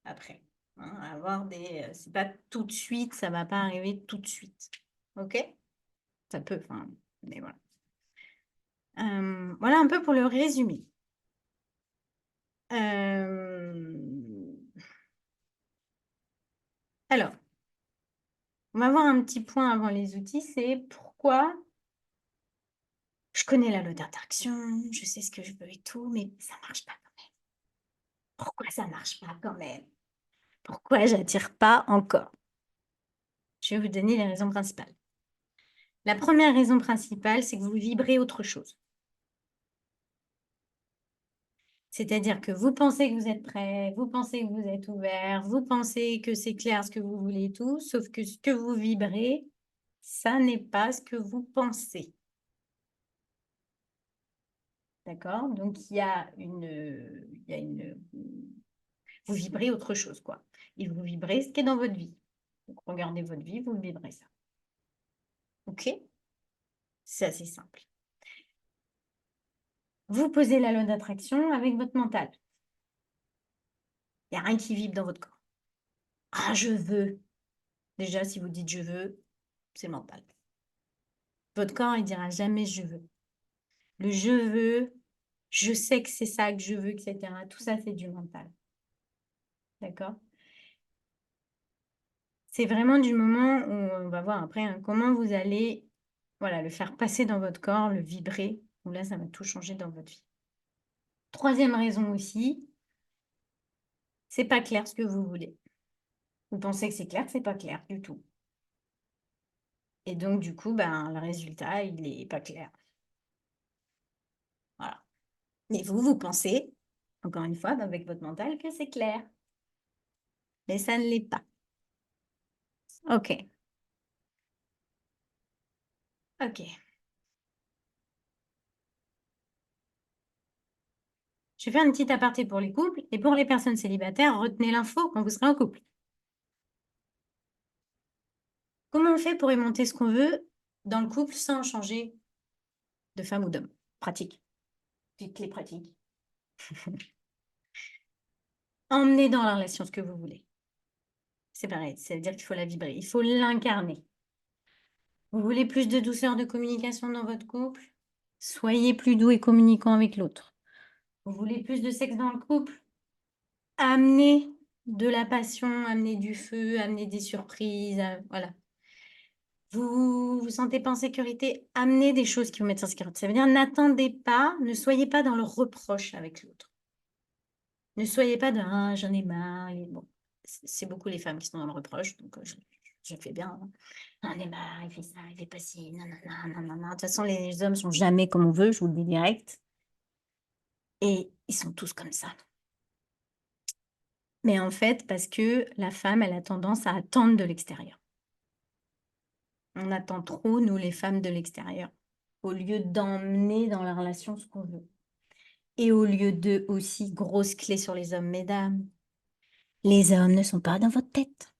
A: après. Hein, c'est pas tout de suite, ça va pas arriver tout de suite. OK? Ça peut, enfin, mais voilà. Voilà un peu pour le résumé. Alors, on va voir un petit point avant les outils, c'est pourquoi je connais la loi d'attraction, je sais ce que je veux et tout, mais ça marche pas quand même. Pourquoi ça marche pas quand même? Pourquoi j'attire pas encore? Je vais vous donner les raisons principales. La première raison principale, c'est que vous vibrez autre chose. C'est-à-dire que vous pensez que vous êtes prêt, vous pensez que vous êtes ouvert, vous pensez que c'est clair ce que vous voulez et tout, sauf que ce que vous vibrez, ça n'est pas ce que vous pensez. D'accord? Donc, vous vibrez autre chose, quoi. Et vous vibrez ce qui est dans votre vie. Donc, regardez votre vie, vous vibrez ça. OK? C'est assez simple. Vous posez la loi d'attraction avec votre mental. Il n'y a rien qui vibre dans votre corps. Ah, je veux. Déjà, si vous dites je veux, c'est mental. Votre corps, il dira jamais je veux. Le je veux, je sais que c'est ça que je veux, etc. Tout ça, c'est du mental. D'accord? C'est vraiment du moment où on va voir après, hein, comment vous allez, voilà, le faire passer dans votre corps, le vibrer, où là, ça va tout changer dans votre vie. Troisième raison aussi, c'est pas clair ce que vous voulez. Vous pensez que c'est clair, c'est pas clair du tout. Et donc, du coup, ben, le résultat, il n'est pas clair. Voilà. Mais vous, vous pensez, encore une fois, avec votre mental, que c'est clair. Mais ça ne l'est pas. Ok. Ok. Je vais faire une petite aparté pour les couples. Et pour les personnes célibataires, retenez l'info quand vous serez en couple. Comment on fait pour aimanter ce qu'on veut dans le couple sans changer de femme ou d'homme? Pratique. Petite clé pratique. Emmenez dans la relation ce que vous voulez. C'est pareil, c'est-à-dire qu'il faut la vibrer, il faut l'incarner. Vous voulez plus de douceur de communication dans votre couple? Soyez plus doux et communicant avec l'autre. Vous voulez plus de sexe dans le couple? Amenez de la passion, amenez du feu, amenez des surprises, voilà. Vous vous sentez pas en sécurité? Amenez des choses qui vous mettent en sécurité. Ça veut dire n'attendez pas, ne soyez pas dans le reproche avec l'autre. Ne soyez pas dans ah, j'en ai marre. Et bon, c'est beaucoup les femmes qui sont dans le reproche, donc je fais bien. Hein. J'en ai marre, il fait ça, il fait pas ci, non, non, non, non, non, non. De toute façon, les hommes sont jamais comme on veut, je vous le dis direct. Et ils sont tous comme ça. Mais en fait, parce que la femme, elle a tendance à attendre de l'extérieur. On attend trop, nous, les femmes, de l'extérieur, au lieu d'emmener dans la relation ce qu'on veut. Et au lieu de aussi, grosse clé sur les hommes, mesdames, les hommes ne sont pas dans votre tête.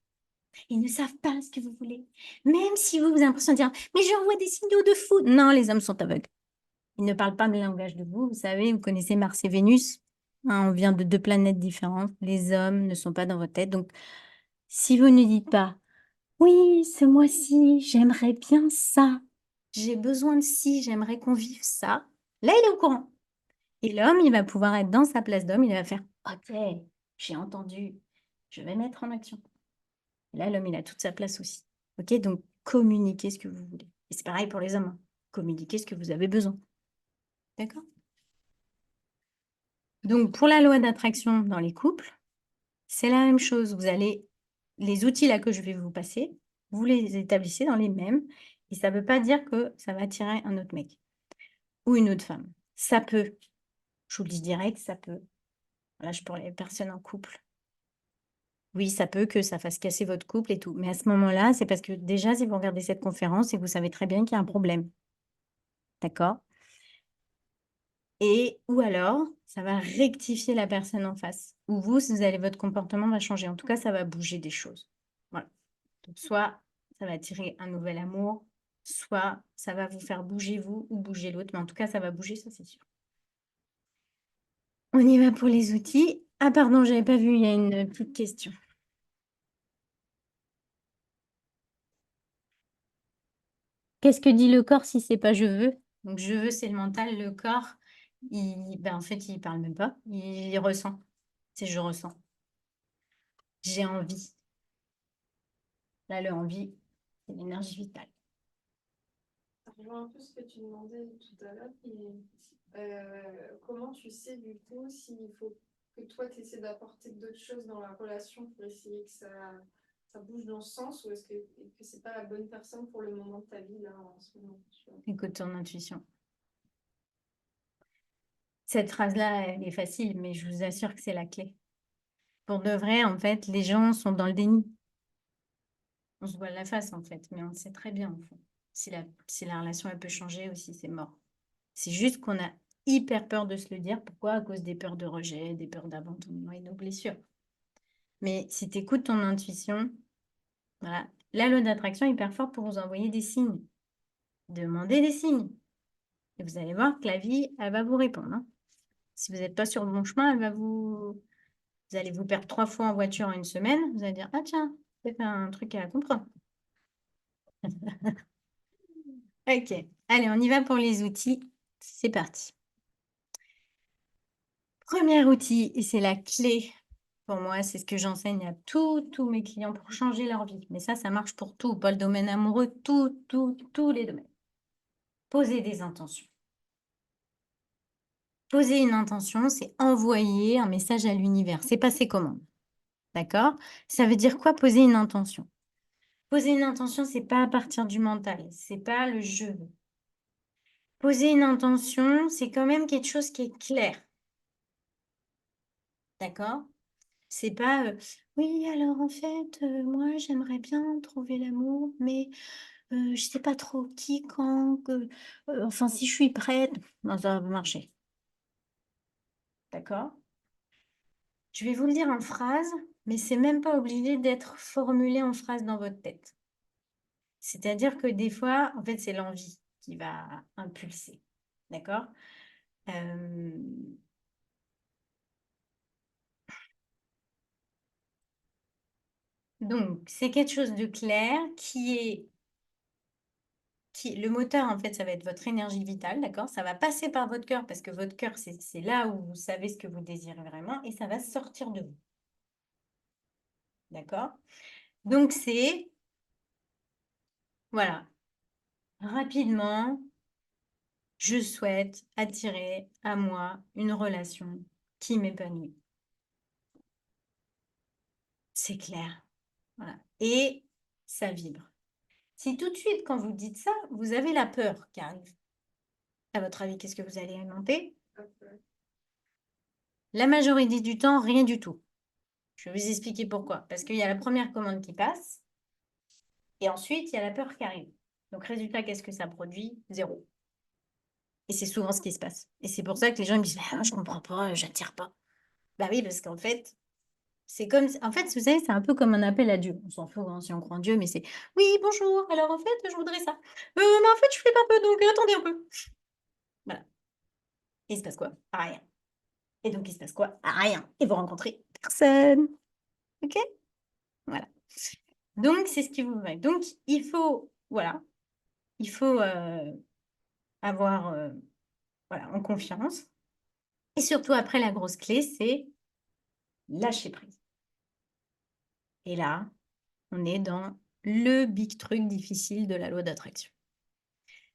A: Ils ne savent pas ce que vous voulez. Même si vous avez l'impression de dire, mais je vois des signaux de fou. Non, les hommes sont aveugles. Ils ne parlent pas le langage de vous. Vous savez, vous connaissez Mars et Vénus. Hein, on vient de deux planètes différentes. Les hommes ne sont pas dans votre tête. Donc, si vous ne dites pas, oui, ce mois-ci, j'aimerais bien ça. J'ai besoin de ci, j'aimerais qu'on vive ça. Là, il est au courant. Et l'homme, il va pouvoir être dans sa place d'homme. Il va faire, ok, j'ai entendu. Je vais mettre en action. Et là, l'homme, il a toute sa place aussi. Ok, donc communiquez ce que vous voulez. Et c'est pareil pour les hommes. Hein. Communiquez ce que vous avez besoin. D'accord? Donc, pour la loi d'attraction dans les couples, c'est la même chose. Vous allez, les outils là que je vais vous passer, vous les établissez dans les mêmes. Et ça ne veut pas dire que ça va attirer un autre mec ou une autre femme. Ça peut. Je vous le dis direct, ça peut. Là, je pour les personnes en couple. Oui, ça peut que ça fasse casser votre couple et tout. Mais à ce moment-là, c'est parce que déjà, si vous regardez cette conférence, c'est que vous savez très bien qu'il y a un problème. D'accord? Et ou alors, ça va rectifier la personne en face. Ou vous allez, votre comportement va changer. En tout cas, ça va bouger des choses. Voilà. Donc, soit ça va attirer un nouvel amour, soit ça va vous faire bouger vous ou bouger l'autre. Mais en tout cas, ça va bouger, ça c'est sûr. On y va pour les outils. Ah pardon, j'avais pas vu, il y a une petite question. Qu'est-ce que dit le corps si c'est pas je veux? Donc je veux, c'est le mental. Le corps, en fait, il parle même pas. Il ressent. C'est je ressens. J'ai envie. Là, le envie, c'est l'énergie vitale.
B: Ça rejoint un peu ce que tu demandais tout à l'heure. Comment tu sais du coup s'il faut que toi tu essaies d'apporter d'autres choses dans la relation pour essayer que ça bouge dans ce sens, ou est-ce que c'est pas la bonne personne pour le moment de ta vie là en ce moment, tu vois?
A: Écoute ton intuition. Cette phrase-là, elle est facile, mais je vous assure que c'est la clé. Pour de vrai, en fait, les gens sont dans le déni. On se voit la face, en fait, mais on sait très bien, au fond. Si la relation, elle peut changer aussi, c'est mort. C'est juste qu'on a hyper peur de se le dire. Pourquoi? À cause des peurs de rejet, des peurs d'abandonnement et nos blessures. Mais si tu écoutes ton intuition, voilà, la loi d'attraction est hyper forte pour vous envoyer des signes. Demandez des signes. Et vous allez voir que la vie, elle va vous répondre. Hein. Si vous n'êtes pas sur le bon chemin, vous allez vous perdre 3 fois en voiture en une semaine. Vous allez dire, ah tiens, c'est un truc à comprendre. Ok, allez, on y va pour les outils. C'est parti. Premier outil, et c'est la clé pour moi, c'est ce que j'enseigne à tous mes clients pour changer leur vie. Mais ça marche pour tout, pas le domaine amoureux, tous les domaines. Poser des intentions. Poser une intention, c'est envoyer un message à l'univers. C'est passer commande. D'accord? Ça veut dire quoi poser une intention? Poser une intention, c'est pas à partir du mental, c'est pas le je veux. Poser une intention, c'est quand même quelque chose qui est clair. D'accord? C'est pas oui, alors en fait, moi j'aimerais bien trouver l'amour, mais je sais pas trop qui, quand, enfin si je suis prête. Non, ça va pas marcher. D'accord? Je vais vous le dire en phrase, mais c'est même pas obligé d'être formulé en phrase dans votre tête. C'est-à-dire que des fois, en fait, c'est l'envie qui va impulser. D'accord? Hem, donc c'est quelque chose de clair qui le moteur, en fait, ça va être votre énergie vitale, d'accord? Ça va passer par votre cœur parce que votre cœur, c'est là où vous savez ce que vous désirez vraiment et ça va sortir de vous, d'accord? Donc c'est, voilà, rapidement, je souhaite attirer à moi une relation qui m'épanouit. C'est clair, voilà et ça vibre. Si tout de suite, quand vous dites ça, vous avez la peur qui arrive, à votre avis, qu'est-ce que vous allez alimenter?
B: Hop,
A: La majorité du temps, rien du tout. Je vais vous expliquer pourquoi. Parce qu'il y a la première commande qui passe et ensuite, il y a la peur qui arrive. Donc, résultat, qu'est-ce que ça produit? Zéro. Et c'est souvent ce qui se passe. Et c'est pour ça que les gens me disent: «Ah, je comprends pas, j'attire pas». Bah oui, parce qu'en fait, c'est comme en fait, vous savez, c'est un peu comme un appel à Dieu. On s'en fout, hein, si on croit en Dieu, mais c'est: «Oui, bonjour, alors en fait, je voudrais ça. Mais en fait, je flippe un peu, donc attendez un peu». Voilà. Et il se passe quoi? Rien. Et donc il se passe quoi? Rien. Et vous rencontrez personne. OK? Voilà. Donc c'est ce qui vous va. Donc il faut, voilà, il faut, avoir, voilà, en confiance et surtout après la grosse clé, c'est lâcher prise. Et là, on est dans le big truc difficile de la loi d'attraction.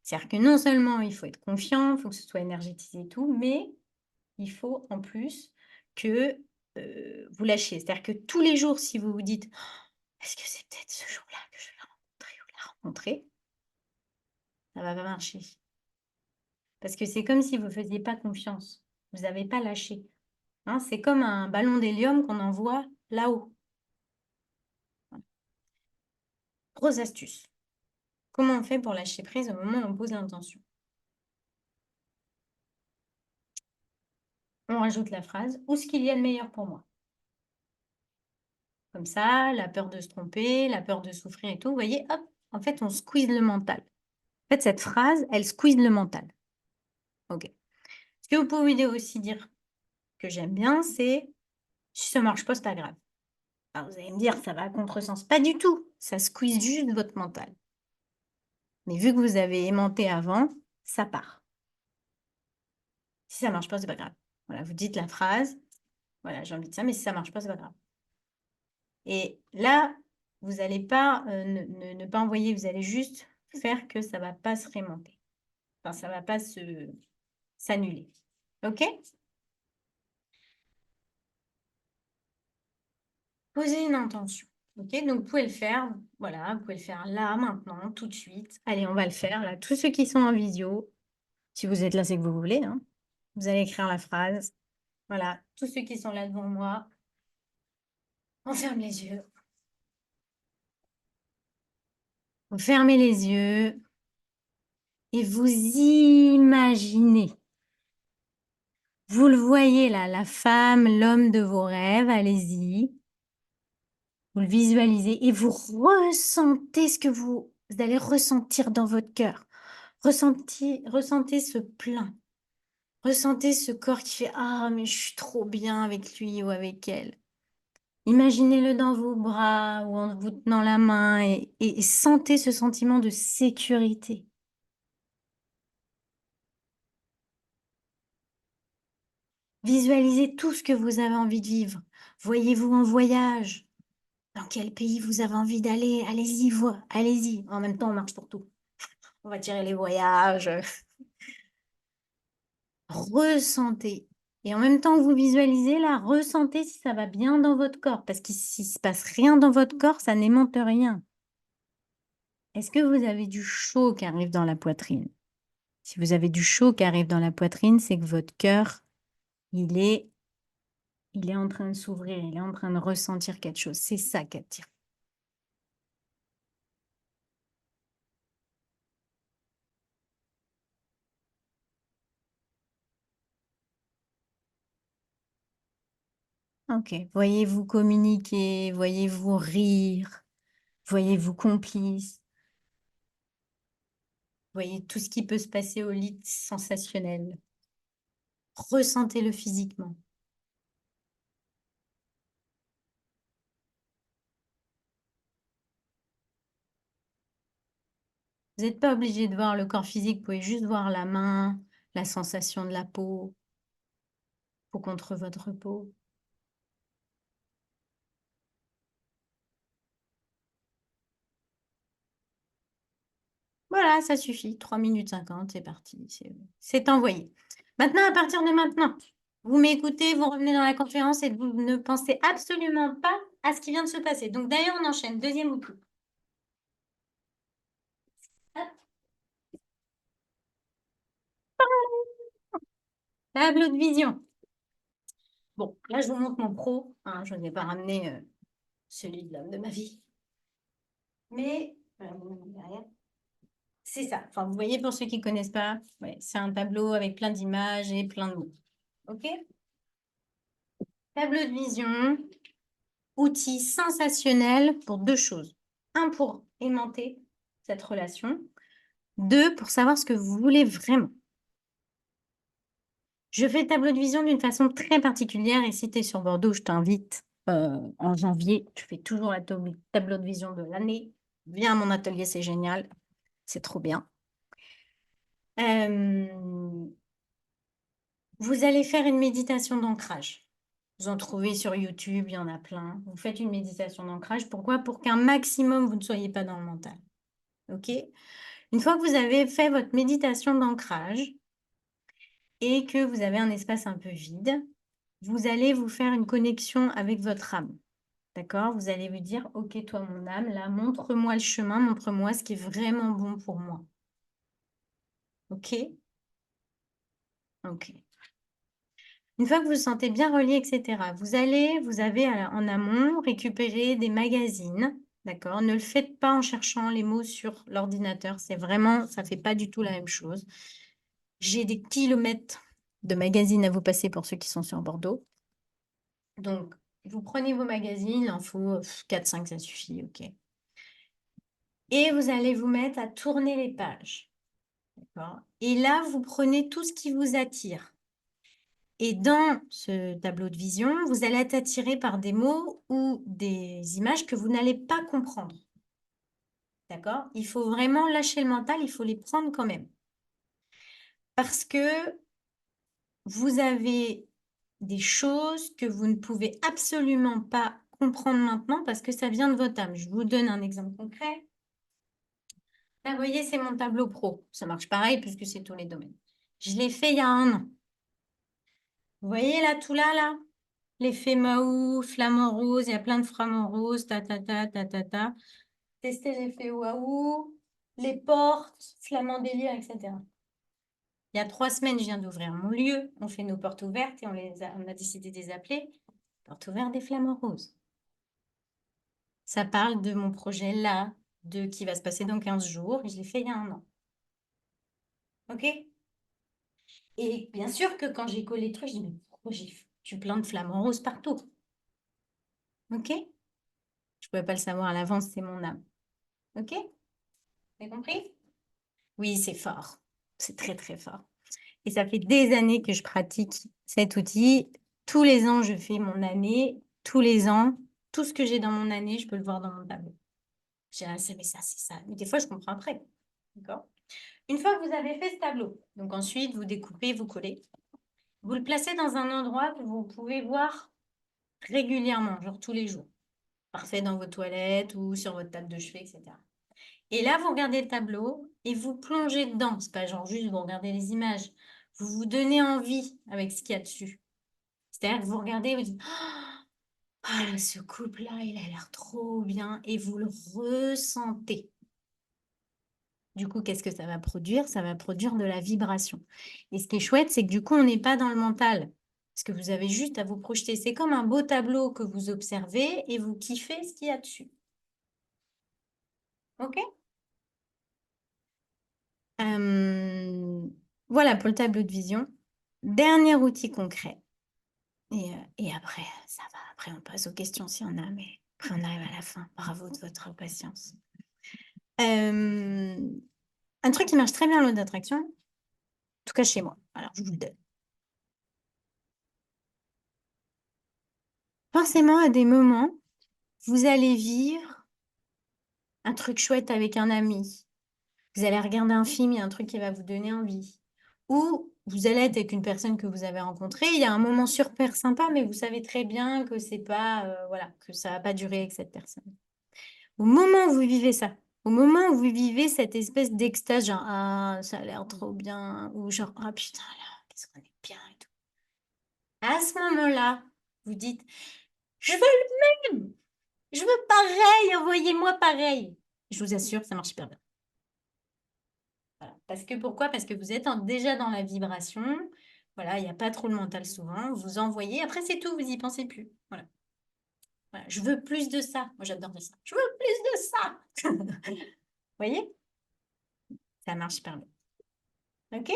A: C'est-à-dire que non seulement il faut être confiant, il faut que ce soit énergétisé et tout, mais il faut en plus que, vous lâchiez. C'est-à-dire que tous les jours, si vous vous dites: «Oh, est-ce que c'est peut-être ce jour-là que je vais la rencontrer ou la rencontrer?» Ça va pas marcher. Parce que c'est comme si vous faisiez pas confiance. Vous avez pas lâché, hein. C'est comme un ballon d'hélium qu'on envoie là-haut. Voilà. Grosse astuce. Comment on fait pour lâcher prise au moment où on pose l'intention? On rajoute la phrase: «Ou ce qu'il y a de meilleur pour moi». Comme ça, la peur de se tromper, la peur de souffrir et tout, vous voyez, hop, en fait, on squeeze le mental. En fait, cette phrase, elle squeeze le mental. OK. Ce que vous pouvez aussi dire que j'aime bien, c'est: «Si ça marche pas, c'est pas grave». Alors vous allez me dire: «Ça va à contresens». Pas du tout, ça squeeze juste votre mental. Mais vu que vous avez aimanté avant, ça part. Si ça marche pas, c'est pas grave. Voilà, vous dites la phrase: «Voilà, j'ai envie de ça, mais si ça marche pas, c'est pas grave». Et là, vous n'allez pas, ne pas envoyer, vous allez juste faire que ça va pas se réaimanter. Enfin, ça va pas s'annuler. OK? Posez une intention. OK? Donc vous pouvez le faire, voilà, vous pouvez le faire là, maintenant, tout de suite. Allez, on va le faire là. Tous ceux qui sont en visio, si vous êtes là, c'est que vous voulez, hein. Vous allez écrire la phrase. Voilà, tous ceux qui sont là devant moi, on ferme les yeux. Vous fermez les yeux et vous imaginez. Vous le voyez là, la femme, l'homme de vos rêves, allez-y. Vous le visualisez et vous ressentez ce que vous allez ressentir dans votre cœur. Ressentez ce plein. Ressentez ce corps qui fait: «Ah, mais je suis trop bien avec lui ou avec elle». Imaginez-le dans vos bras ou en vous tenant la main et sentez ce sentiment de sécurité. Visualisez tout ce que vous avez envie de vivre. Voyez-vous en voyage. Dans quel pays vous avez envie d'aller? Allez-y, allez-y. En même temps, on marche pour tout. On va tirer les voyages. Ressentez Et en même temps, vous visualisez là, ressentez si ça va bien dans votre corps. Parce que s'il ne se passe rien dans votre corps, ça n'aimante rien. Est-ce que vous avez du chaud qui arrive dans la poitrine? Si vous avez du chaud qui arrive dans la poitrine, c'est que votre cœur, il est en train de s'ouvrir, il est en train de ressentir quelque chose. C'est ça qui attire. Ok, voyez-vous communiquer, voyez-vous rire, voyez-vous complice, voyez tout ce qui peut se passer au lit sensationnel. Ressentez-le physiquement. Vous n'êtes pas obligé de voir le corps physique, vous pouvez juste voir la main, la sensation de la peau contre votre peau. Voilà, ça suffit. 3 minutes 50, c'est parti. C'est envoyé. Maintenant, à partir de maintenant, vous m'écoutez, vous revenez dans la conférence et vous ne pensez absolument pas à ce qui vient de se passer. Donc d'ailleurs, on enchaîne. Deuxième outil. Hop. Tableau de vision. Bon, là, je vous montre mon pro. Hein, je n'ai pas ramené celui de l'homme de ma vie. Mais, derrière. C'est ça. Enfin, vous voyez, pour ceux qui ne connaissent pas, ouais, c'est un tableau avec plein d'images et plein de mots. OK? Tableau de vision, outil sensationnel pour deux choses. Un, pour aimanter cette relation. Deux, pour savoir ce que vous voulez vraiment. Je fais le tableau de vision d'une façon très particulière et si tu es sur Bordeaux, je t'invite en janvier. Je fais toujours le tableau de vision de l'année. Viens à mon atelier, c'est génial. C'est trop bien. Vous allez faire une méditation d'ancrage. Vous en trouvez sur YouTube, il y en a plein. Vous faites une méditation d'ancrage. Pourquoi? Pour qu'un maximum, vous ne soyez pas dans le mental. OK? Une fois que vous avez fait votre méditation d'ancrage et que vous avez un espace un peu vide, vous allez vous faire une connexion avec votre âme. D'accord? Vous allez vous dire, OK, toi, mon âme, là, montre-moi le chemin, montre-moi ce qui est vraiment bon pour moi. OK? OK. Une fois que vous vous sentez bien relié, etc., vous avez en amont récupéré des magazines, d'accord? Ne le faites pas en cherchant les mots sur l'ordinateur, c'est vraiment, ça ne fait pas du tout la même chose. J'ai des kilomètres de magazines à vous passer pour ceux qui sont sur Bordeaux. Donc, vous prenez vos magazines, il en faut 4-5, ça suffit, ok. Et vous allez vous mettre à tourner les pages, d'accord? Et là, vous prenez tout ce qui vous attire. Et dans ce tableau de vision, vous allez être attiré par des mots ou des images que vous n'allez pas comprendre. D'accord? Il faut vraiment lâcher le mental, il faut les prendre quand même. Parce que vous avez des choses que vous ne pouvez absolument pas comprendre maintenant parce que ça vient de votre âme. Je vous donne un exemple concret. Là, vous voyez, c'est mon tableau pro. Ça marche pareil puisque c'est tous les domaines. Je l'ai fait il y a 1 an. Vous voyez là, tout là, là? L'effet Mahou, flamant rose, il y a plein de flamants roses, ta ta ta ta ta ta. Tester l'effet waouh, les portes, flamand délire, etc. Il y a 3 semaines, je viens d'ouvrir mon lieu. On fait nos portes ouvertes et on a décidé de les appeler portes ouvertes des flamants roses. Ça parle de mon projet là, qui va se passer dans 15 jours. Et je l'ai fait il y a 1 an. OK? Et bien sûr que quand j'ai collé le truc, je dis, mais pourquoi tu plantes flamants roses partout? OK? Je ne pouvais pas le savoir à l'avance, c'est mon âme. OK? Vous avez compris? Oui, c'est fort. C'est très, très fort. Et ça fait des années que je pratique cet outil. Tous les ans, je fais mon année. Tous les ans, tout ce que j'ai dans mon année, je peux le voir dans mon tableau. J'ai ah, mais ça, c'est ça. Mais des fois, je comprends après. D'accord? Une fois que vous avez fait ce tableau, donc ensuite, vous découpez, vous collez. Vous le placez dans un endroit que vous pouvez voir régulièrement, genre tous les jours. Parfait dans vos toilettes ou sur votre table de chevet, etc. Et là, vous regardez le tableau et vous plongez dedans. C'est pas genre juste vous regardez les images. Vous vous donnez envie avec ce qu'il y a dessus. C'est-à-dire que vous regardez, vous dites, ah là, ce couple-là, il a l'air trop bien, et vous le ressentez. Du coup, qu'est-ce que ça va produire? Ça va produire de la vibration. Et ce qui est chouette, c'est que du coup, on n'est pas dans le mental. Parce que vous avez juste à vous projeter. C'est comme un beau tableau que vous observez et vous kiffez ce qu'il y a dessus. OK? Voilà pour le tableau de vision. Dernier outil concret. Et après, ça va. Après, on passe aux questions s'il y en a, mais après, on arrive à la fin. Bravo de votre patience. Un truc qui marche très bien en loi d'attraction, en tout cas chez moi. Alors, je vous le donne. Forcément, à des moments, vous allez vivre un truc chouette avec un ami. Vous allez regarder un film, il y a un truc qui va vous donner envie. Ou vous allez être avec une personne que vous avez rencontrée, il y a un moment super sympa, mais vous savez très bien que c'est pas, voilà, que ça va pas durer avec cette personne. Au moment où vous vivez ça, au moment où vous vivez cette espèce d'extase, genre ah ça a l'air trop bien, ou genre ah putain là, qu'est-ce qu'on est bien et tout. À ce moment-là, vous dites je veux le même, je veux pareil, envoyez-moi pareil. Je vous assure, ça marche super bien. Voilà. Parce que pourquoi? Parce que vous êtes déjà dans la vibration. Voilà, il n'y a pas trop le mental souvent. Vous envoyez. Après, c'est tout, vous n'y pensez plus. Voilà. Voilà. Je veux plus de ça. Moi, j'adore ça. Je veux plus de ça. Vous voyez? Ça marche super bien. OK?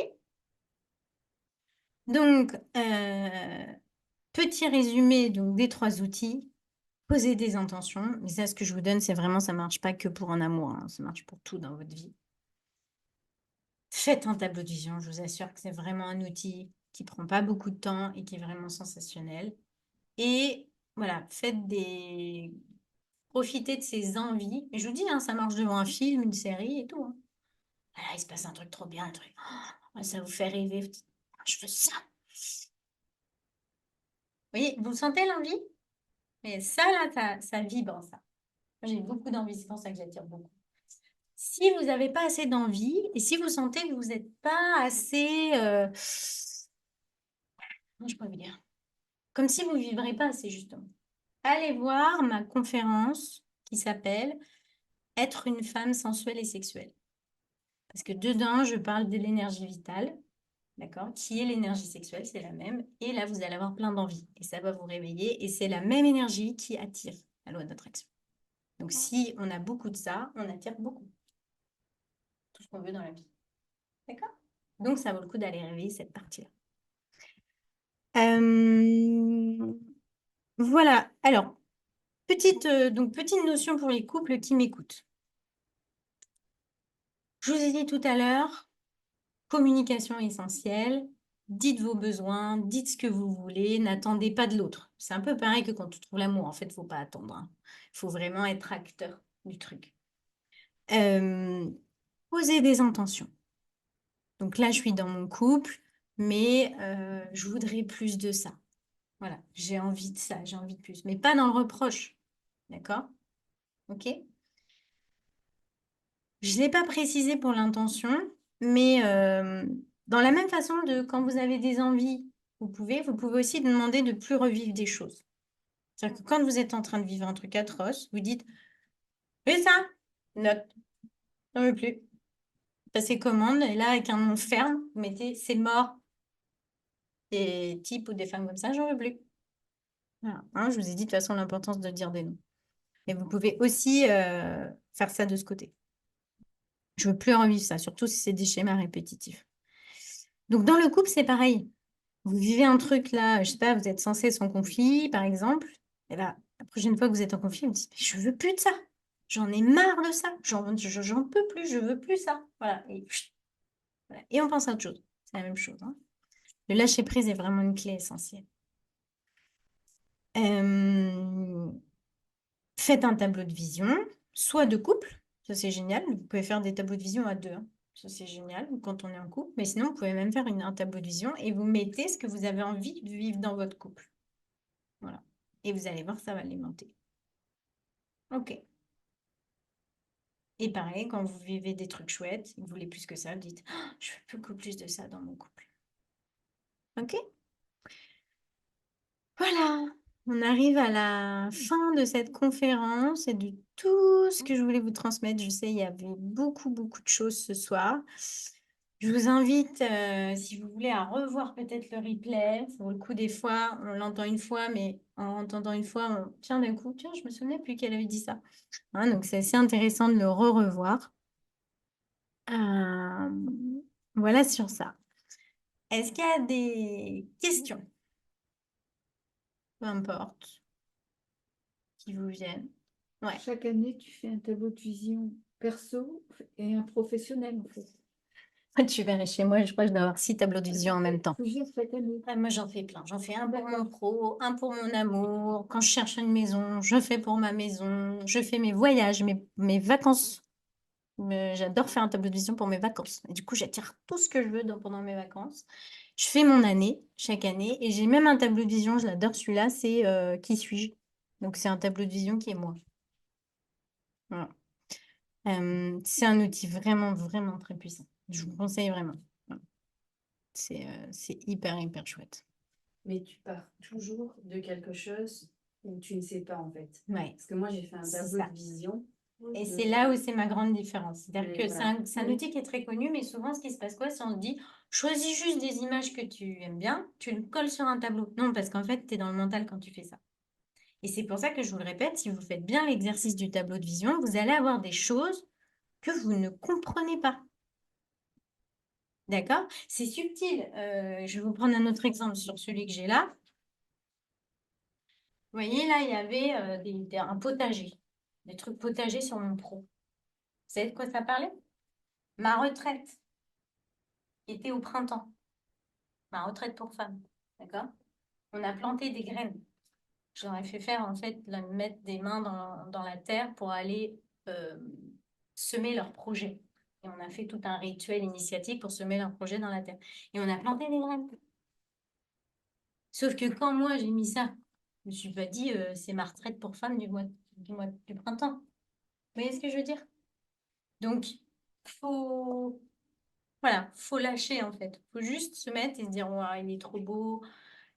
A: Donc, petit résumé donc, des 3 outils. Posez des intentions. Mais ça, ce que je vous donne, c'est vraiment, ça ne marche pas que pour un amour. Hein. Ça marche pour tout dans votre vie. Faites un tableau de vision. Je vous assure que c'est vraiment un outil qui prend pas beaucoup de temps et qui est vraiment sensationnel. Et voilà, profitez de ces envies. Et je vous dis, hein, ça marche devant un film, une série et tout. Hein. Ah, il se passe un truc trop bien, un truc. Oh, ça vous fait rêver. Vous dites, ah, je veux ça. Vous voyez, vous sentez l'envie? Mais ça, là, ça vibre, ça. Moi, j'ai beaucoup d'envie, c'est pour ça que j'attire beaucoup. Si vous n'avez pas assez d'envie et si vous sentez que vous n'êtes pas assez, comment je pourrais vous dire, comme si vous ne vivrez pas assez, justement. Allez voir ma conférence qui s'appelle Être une femme sensuelle et sexuelle. Parce que dedans, je parle de l'énergie vitale, d'accord? Qui est l'énergie sexuelle, c'est la même. Et là, vous allez avoir plein d'envie. Et ça va vous réveiller. Et c'est la même énergie qui attire la loi d'attraction. Donc, si on a beaucoup de ça, on attire beaucoup. Tout ce qu'on veut dans la vie. D'accord? Donc, ça vaut le coup d'aller réveiller cette partie-là. Voilà. Alors, petite notion pour les couples qui m'écoutent. Je vous ai dit tout à l'heure, communication essentielle. Dites vos besoins, dites ce que vous voulez, n'attendez pas de l'autre. C'est un peu pareil que quand tu trouves l'amour. En fait, il ne faut pas attendre. Hein. Il faut vraiment être acteur du truc. Posez des intentions. Donc là, je suis dans mon couple, mais je voudrais plus de ça. Voilà, j'ai envie de ça, j'ai envie de plus. Mais pas dans le reproche. D'accord? OK? Je ne l'ai pas précisé pour l'intention, mais dans la même façon de quand vous avez des envies, vous pouvez aussi demander de plus revivre des choses. C'est-à-dire que quand vous êtes en train de vivre un truc atroce, vous dites, fais ça, note, j'en veux plus. Passez commande, et là, avec un nom ferme, vous mettez, c'est mort. Des types ou des femmes comme ça, j'en veux plus. Voilà. Hein, je vous ai dit de toute façon l'importance de dire des noms. Mais vous pouvez aussi faire ça de ce côté. Je veux plus revivre ça, surtout si c'est des schémas répétitifs. Donc, dans le couple, c'est pareil. Vous vivez un truc là, je sais pas, vous êtes censé être en conflit, par exemple. Et là, la prochaine fois que vous êtes en conflit, vous dites, mais je veux plus de ça. J'en ai marre de ça. J'en peux plus, je veux plus ça. Voilà. Voilà. Et on pense à autre chose. C'est la même chose. Hein. Le lâcher prise est vraiment une clé essentielle. Faites un tableau de vision, soit de couple, ça c'est génial. Vous pouvez faire des tableaux de vision à 2. Hein. Ça c'est génial quand on est en couple. Mais sinon, vous pouvez même faire un tableau de vision et vous mettez ce que vous avez envie de vivre dans votre couple. Voilà. Et vous allez voir, ça va alimenter. OK. Et pareil, quand vous vivez des trucs chouettes, vous voulez plus que ça, vous dites, oh, je veux beaucoup plus de ça dans mon couple. OK? Voilà, on arrive à la fin de cette conférence et de tout ce que je voulais vous transmettre. Je sais, il y avait beaucoup, beaucoup de choses ce soir. Je vous invite, si vous voulez, à revoir peut-être le replay. Pour le coup, des fois, on l'entend une fois, mais en entendant une fois, on... Tiens, d'un coup, tiens, je me souvenais plus qu'elle avait dit ça. Hein, donc, c'est assez intéressant de le re-revoir. Voilà sur ça. Est-ce qu'il y a des questions? Peu importe, qui vous viennent. Ouais.
D: Chaque année, tu fais un tableau de vision perso et un professionnel, en fait.
A: Tu verrais chez moi, je crois que je dois avoir 6 tableaux de vision en même temps.
D: Toujours chaque année.
A: Ah, moi, j'en fais plein. J'en fais un pour mon pro, un pour mon amour. Quand je cherche une maison, je fais pour ma maison. Je fais mes voyages, mes vacances. J'adore faire un tableau de vision pour mes vacances. Et du coup, j'attire tout ce que je veux pendant mes vacances. Je fais mon année, chaque année. Et j'ai même un tableau de vision, je l'adore celui-là, c'est Qui suis-je? Donc, c'est un tableau de vision qui est moi. Voilà. C'est un outil vraiment, vraiment très puissant. Je vous conseille vraiment. Voilà. C'est hyper, hyper chouette.
C: Mais tu pars toujours de quelque chose où tu ne sais pas en fait.
A: Ouais.
C: Parce que moi, j'ai fait un
A: C'est
C: tableau
A: ça.
C: de vision.
A: Et c'est là où c'est ma grande différence. C'est-à-dire
C: Mais
A: que
C: voilà.
A: c'est un outil qui est très connu, mais souvent, ce qui se passe quoi, c'est on se dit, choisis juste des images que tu aimes bien, tu le colles sur un tableau. Non, parce qu'en fait, tu es dans le mental quand tu fais ça. Et c'est pour ça que je vous le répète, si vous faites bien l'exercice du tableau de vision, vous allez avoir des choses que vous ne comprenez pas. D'accord? C'est subtil. Je vais vous prendre un autre exemple sur celui que j'ai là. Vous voyez, là, il y avait un potager, des trucs potagers sur mon pro. Vous savez de quoi ça parlait? Ma retraite, qui était au printemps. Ma retraite pour femme. D'accord? On a planté des graines. Je leur ai fait faire, en fait, mettre des mains dans la terre pour aller euh, semer leur projet. Et on a fait tout un rituel initiatique pour semer leur projet dans la terre. Et on a planté des graines. Sauf que quand moi, j'ai mis ça, je me suis pas dit, c'est ma retraite pour femme du printemps. Vous voyez ce que je veux dire? Donc, faut, voilà, faut lâcher en fait. Faut juste se mettre et se dire, ouais, il est trop beau,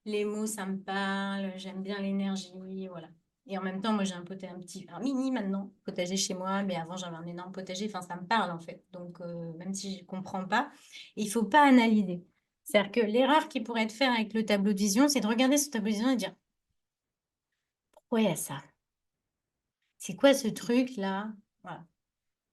A: les mots, ça me parle, j'aime bien l'énergie, voilà. Et en même temps, moi, j'ai un mini maintenant potager chez moi, mais avant, j'avais un énorme potager. Enfin, ça me parle en fait. Donc, même si je ne comprends pas, il faut pas analyser. C'est-à-dire que l'erreur qui pourrait être faite avec le tableau de vision, c'est de regarder ce tableau de vision et dire, pourquoi il y a ça? C'est quoi ce truc là? Voilà.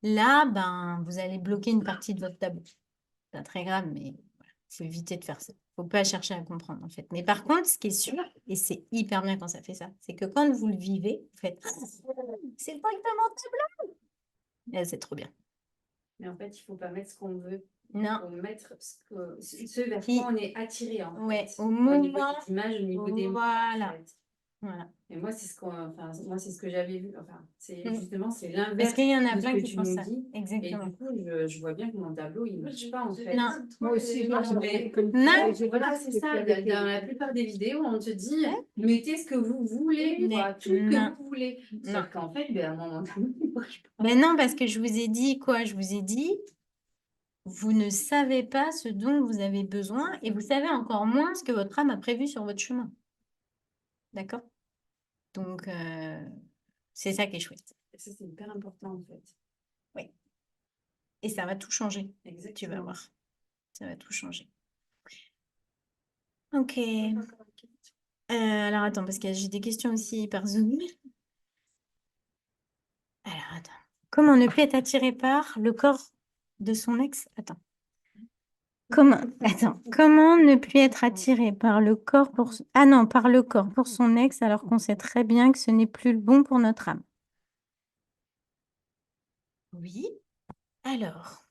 A: Là, ben, vous allez bloquer une partie de votre tableau. C'est pas très grave, mais voilà, faut éviter de faire ça. Faut pas chercher à comprendre, en fait. Mais par contre, ce qui est sûr, et c'est hyper bien quand ça fait ça, c'est que quand vous le vivez, vous faites c'est exactement tableau. Là, c'est trop bien.
C: Mais en fait, il ne faut pas mettre ce qu'on veut.
A: Non.
C: Il faut mettre ce vers
A: Qui-
C: quoi on est attiré en
A: Ouais,
C: fait.
A: au
C: Au niveau
A: moment.
C: des images, au niveau des mots.
A: Voilà.
C: En fait.
A: Voilà.
C: Et moi, c'est moi, c'est ce que j'avais vu. Enfin, c'est
A: Mm.
C: justement, c'est
A: Parce
C: l'inverse
A: qu'il y en a
C: de ce
A: plein
C: que
A: qui
C: tu
A: font
C: nous
A: ça.
C: dis. Et
A: Exactement.
C: du coup, je vois bien que mon tableau, il ne marche pas en fait.
A: Non.
D: Moi aussi,
C: Non. Voilà, c'est ça.
D: Avec
C: Dans la plupart des vidéos, on te dit
A: Ouais.
C: mettez ce que vous voulez,
A: Mais
C: quoi, tout
A: non.
C: que vous voulez.
A: Non.
C: Sauf qu'en fait, ben, à un moment donné, il marche pas.
A: Ben non, parce que je vous ai dit quoi? Je vous ai dit, vous ne savez pas ce dont vous avez besoin et vous savez encore moins ce que votre âme a prévu sur votre chemin. D'accord? Donc, c'est ça qui est chouette.
C: Et ça, c'est hyper important en fait.
A: Oui. Et ça va tout changer. Tu vas
C: Exactement.
A: voir. Ça va tout changer. Ok. Alors, attends, parce que j'ai des questions aussi par Zoom. Alors, attends. Comment ne plus être attiré par le corps de son ex? Attends. Comment ne plus être attiré par le corps Ah non, par le corps pour son ex alors qu'on sait très bien que ce n'est plus le bon pour notre âme? Oui. Alors,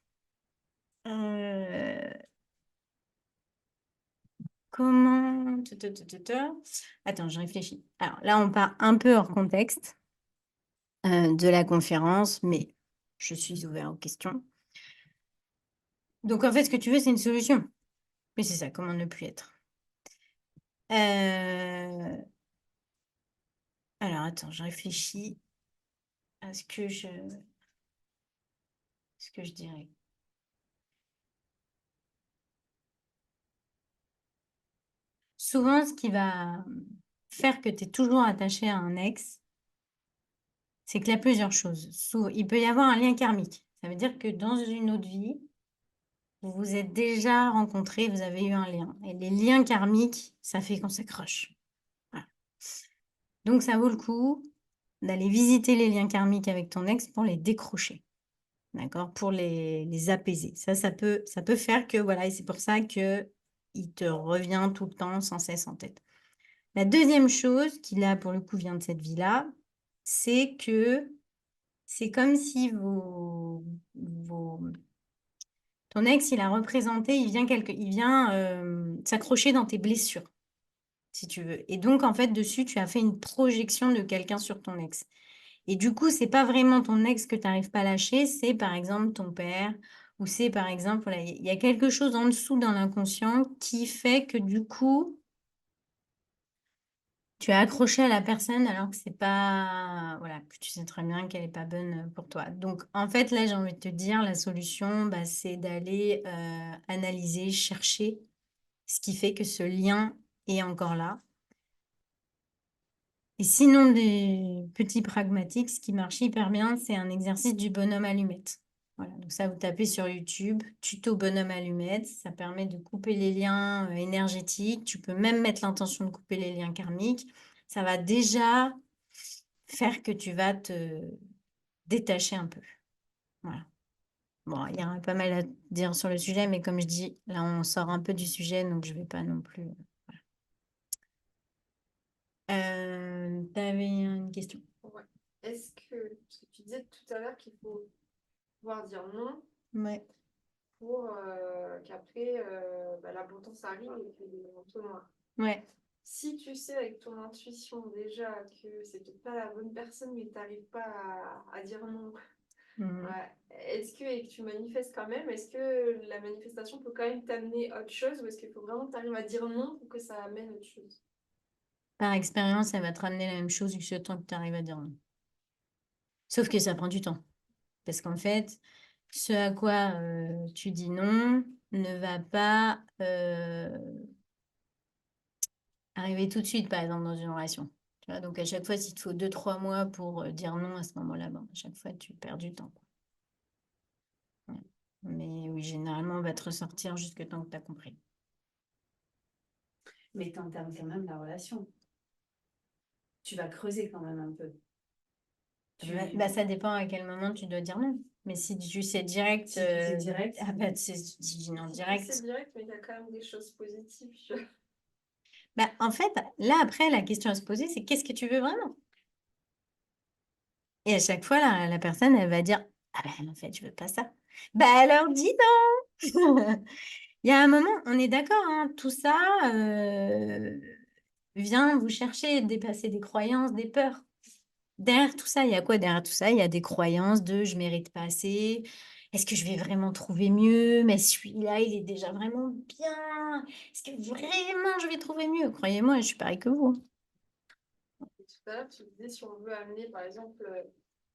A: euh, comment... Attends, je réfléchis. Alors là, on part un peu hors contexte de la conférence, mais je suis ouvert aux questions. Donc, en fait, ce que tu veux, c'est une solution. Oui, c'est ça, comment ne plus être. Alors, attends, je réfléchis à ce que je dirais. Souvent, ce qui va faire que tu es toujours attaché à un ex, c'est qu'il y a plusieurs choses. Il peut y avoir un lien karmique. Ça veut dire que dans une autre vie, vous vous êtes déjà rencontrés, vous avez eu un lien. Et les liens karmiques, ça fait qu'on s'accroche. Voilà. Donc, ça vaut le coup d'aller visiter les liens karmiques avec ton ex pour les décrocher. D'accord? Pour les apaiser. Ça peut faire que, voilà, et c'est pour ça que il te revient tout le temps, sans cesse en tête. La deuxième chose qui, là, pour le coup, vient de cette vie-là, c'est que c'est comme si ton ex, il a représenté, il vient s'accrocher dans tes blessures, si tu veux. Et donc, en fait, dessus, tu as fait une projection de quelqu'un sur ton ex. Et du coup, c'est pas vraiment ton ex que tu n'arrives pas à lâcher, c'est par exemple ton père, ou c'est par exemple, voilà, il y a quelque chose en dessous dans l'inconscient qui fait que du coup, tu es accroché à la personne alors que c'est pas, voilà, que tu sais très bien qu'elle n'est pas bonne pour toi. Donc, en fait, là, j'ai envie de te dire, la solution, bah, c'est d'aller analyser, chercher ce qui fait que ce lien est encore là. Et sinon, des petits pragmatiques, ce qui marche hyper bien, c'est un exercice du bonhomme allumette. Voilà, donc ça, vous tapez sur YouTube, tuto bonhomme allumette, ça permet de couper les liens énergétiques. Tu peux même mettre l'intention de couper les liens karmiques. Ça va déjà faire que tu vas te détacher un peu. Voilà. Bon, il y a pas mal à dire sur le sujet, mais comme je dis, là, on sort un peu du sujet, donc je ne vais pas non plus. Tu avais une question?
B: Ouais. Est-ce que, parce que tu disais tout à l'heure qu'il faut pouvoir dire non
A: Ouais.
B: pour qu'après bah, l'abondance arrive et que les entonnoirs.
A: Ouais.
B: Si tu sais avec ton intuition déjà que c'est peut-être pas la bonne personne, mais tu n'arrives pas à dire non,
A: Mhm.
B: ouais. Est-ce que, et que tu manifestes quand même, est-ce que la manifestation peut quand même t'amener autre chose ou est-ce qu'il faut vraiment que tu arrives à dire non pour que ça amène autre chose?
A: Par expérience, elle va te ramener la même chose jusqu'à temps que tu arrives à dire non. Sauf que ça prend du temps. Parce qu'en fait, ce à quoi tu dis non ne va pas arriver tout de suite, par exemple, dans une relation. Tu vois, donc, à chaque fois, s'il te faut 2, 3 mois pour dire non à ce moment-là, ben, à chaque fois, tu perds du temps, quoi. Ouais. Mais oui, généralement, on va te ressortir jusqu'à temps que tu as compris.
C: Mais t'entames quand même la relation. Tu vas creuser quand même un peu.
A: Ça dépend à quel moment tu dois dire non. Mais si tu sais direct,
C: Si tu sais direct.
A: tu dis non direct.
B: C'est direct, mais il y a quand même des choses positives.
A: Bah, en fait, là, après, la question à se poser, c'est qu'est-ce que tu veux vraiment? Et à chaque fois, la personne, elle va dire, ah ben, en fait, je veux pas ça. Bah alors, dis non! Il y a un moment, on est d'accord, hein, tout ça vient vous chercher, dépasser des croyances, des peurs. Derrière tout ça, il y a quoi derrière tout ça? Il y a des croyances de je mérite pas assez. Est-ce que je vais vraiment trouver mieux? Mais celui-là, il est déjà vraiment bien. Est-ce que vraiment je vais trouver mieux? Croyez-moi, je suis pareil que vous.
B: Et tout à l'heure, tu disais si on veut amener, par exemple,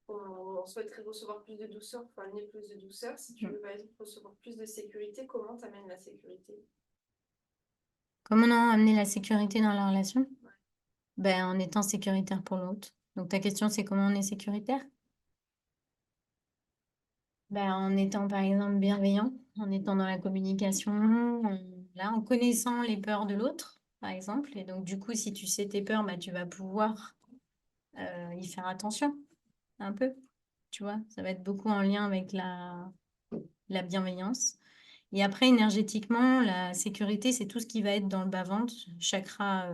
B: on souhaiterait recevoir plus de douceur, il faut amener plus de douceur. Si tu veux, par exemple, recevoir plus de sécurité, comment tu amènes la sécurité?
A: Comment on amener la sécurité dans la relation? Ben, en étant sécuritaire pour l'autre. Donc ta question, c'est comment on est sécuritaire? Ben, en étant par exemple bienveillant, en étant dans la communication, là, en connaissant les peurs de l'autre, par exemple. Et donc du coup, si tu sais tes peurs, ben, tu vas pouvoir y faire attention un peu. Tu vois, ça va être beaucoup en lien avec la bienveillance. Et après, énergétiquement, la sécurité, c'est tout ce qui va être dans le bas-ventre, chakra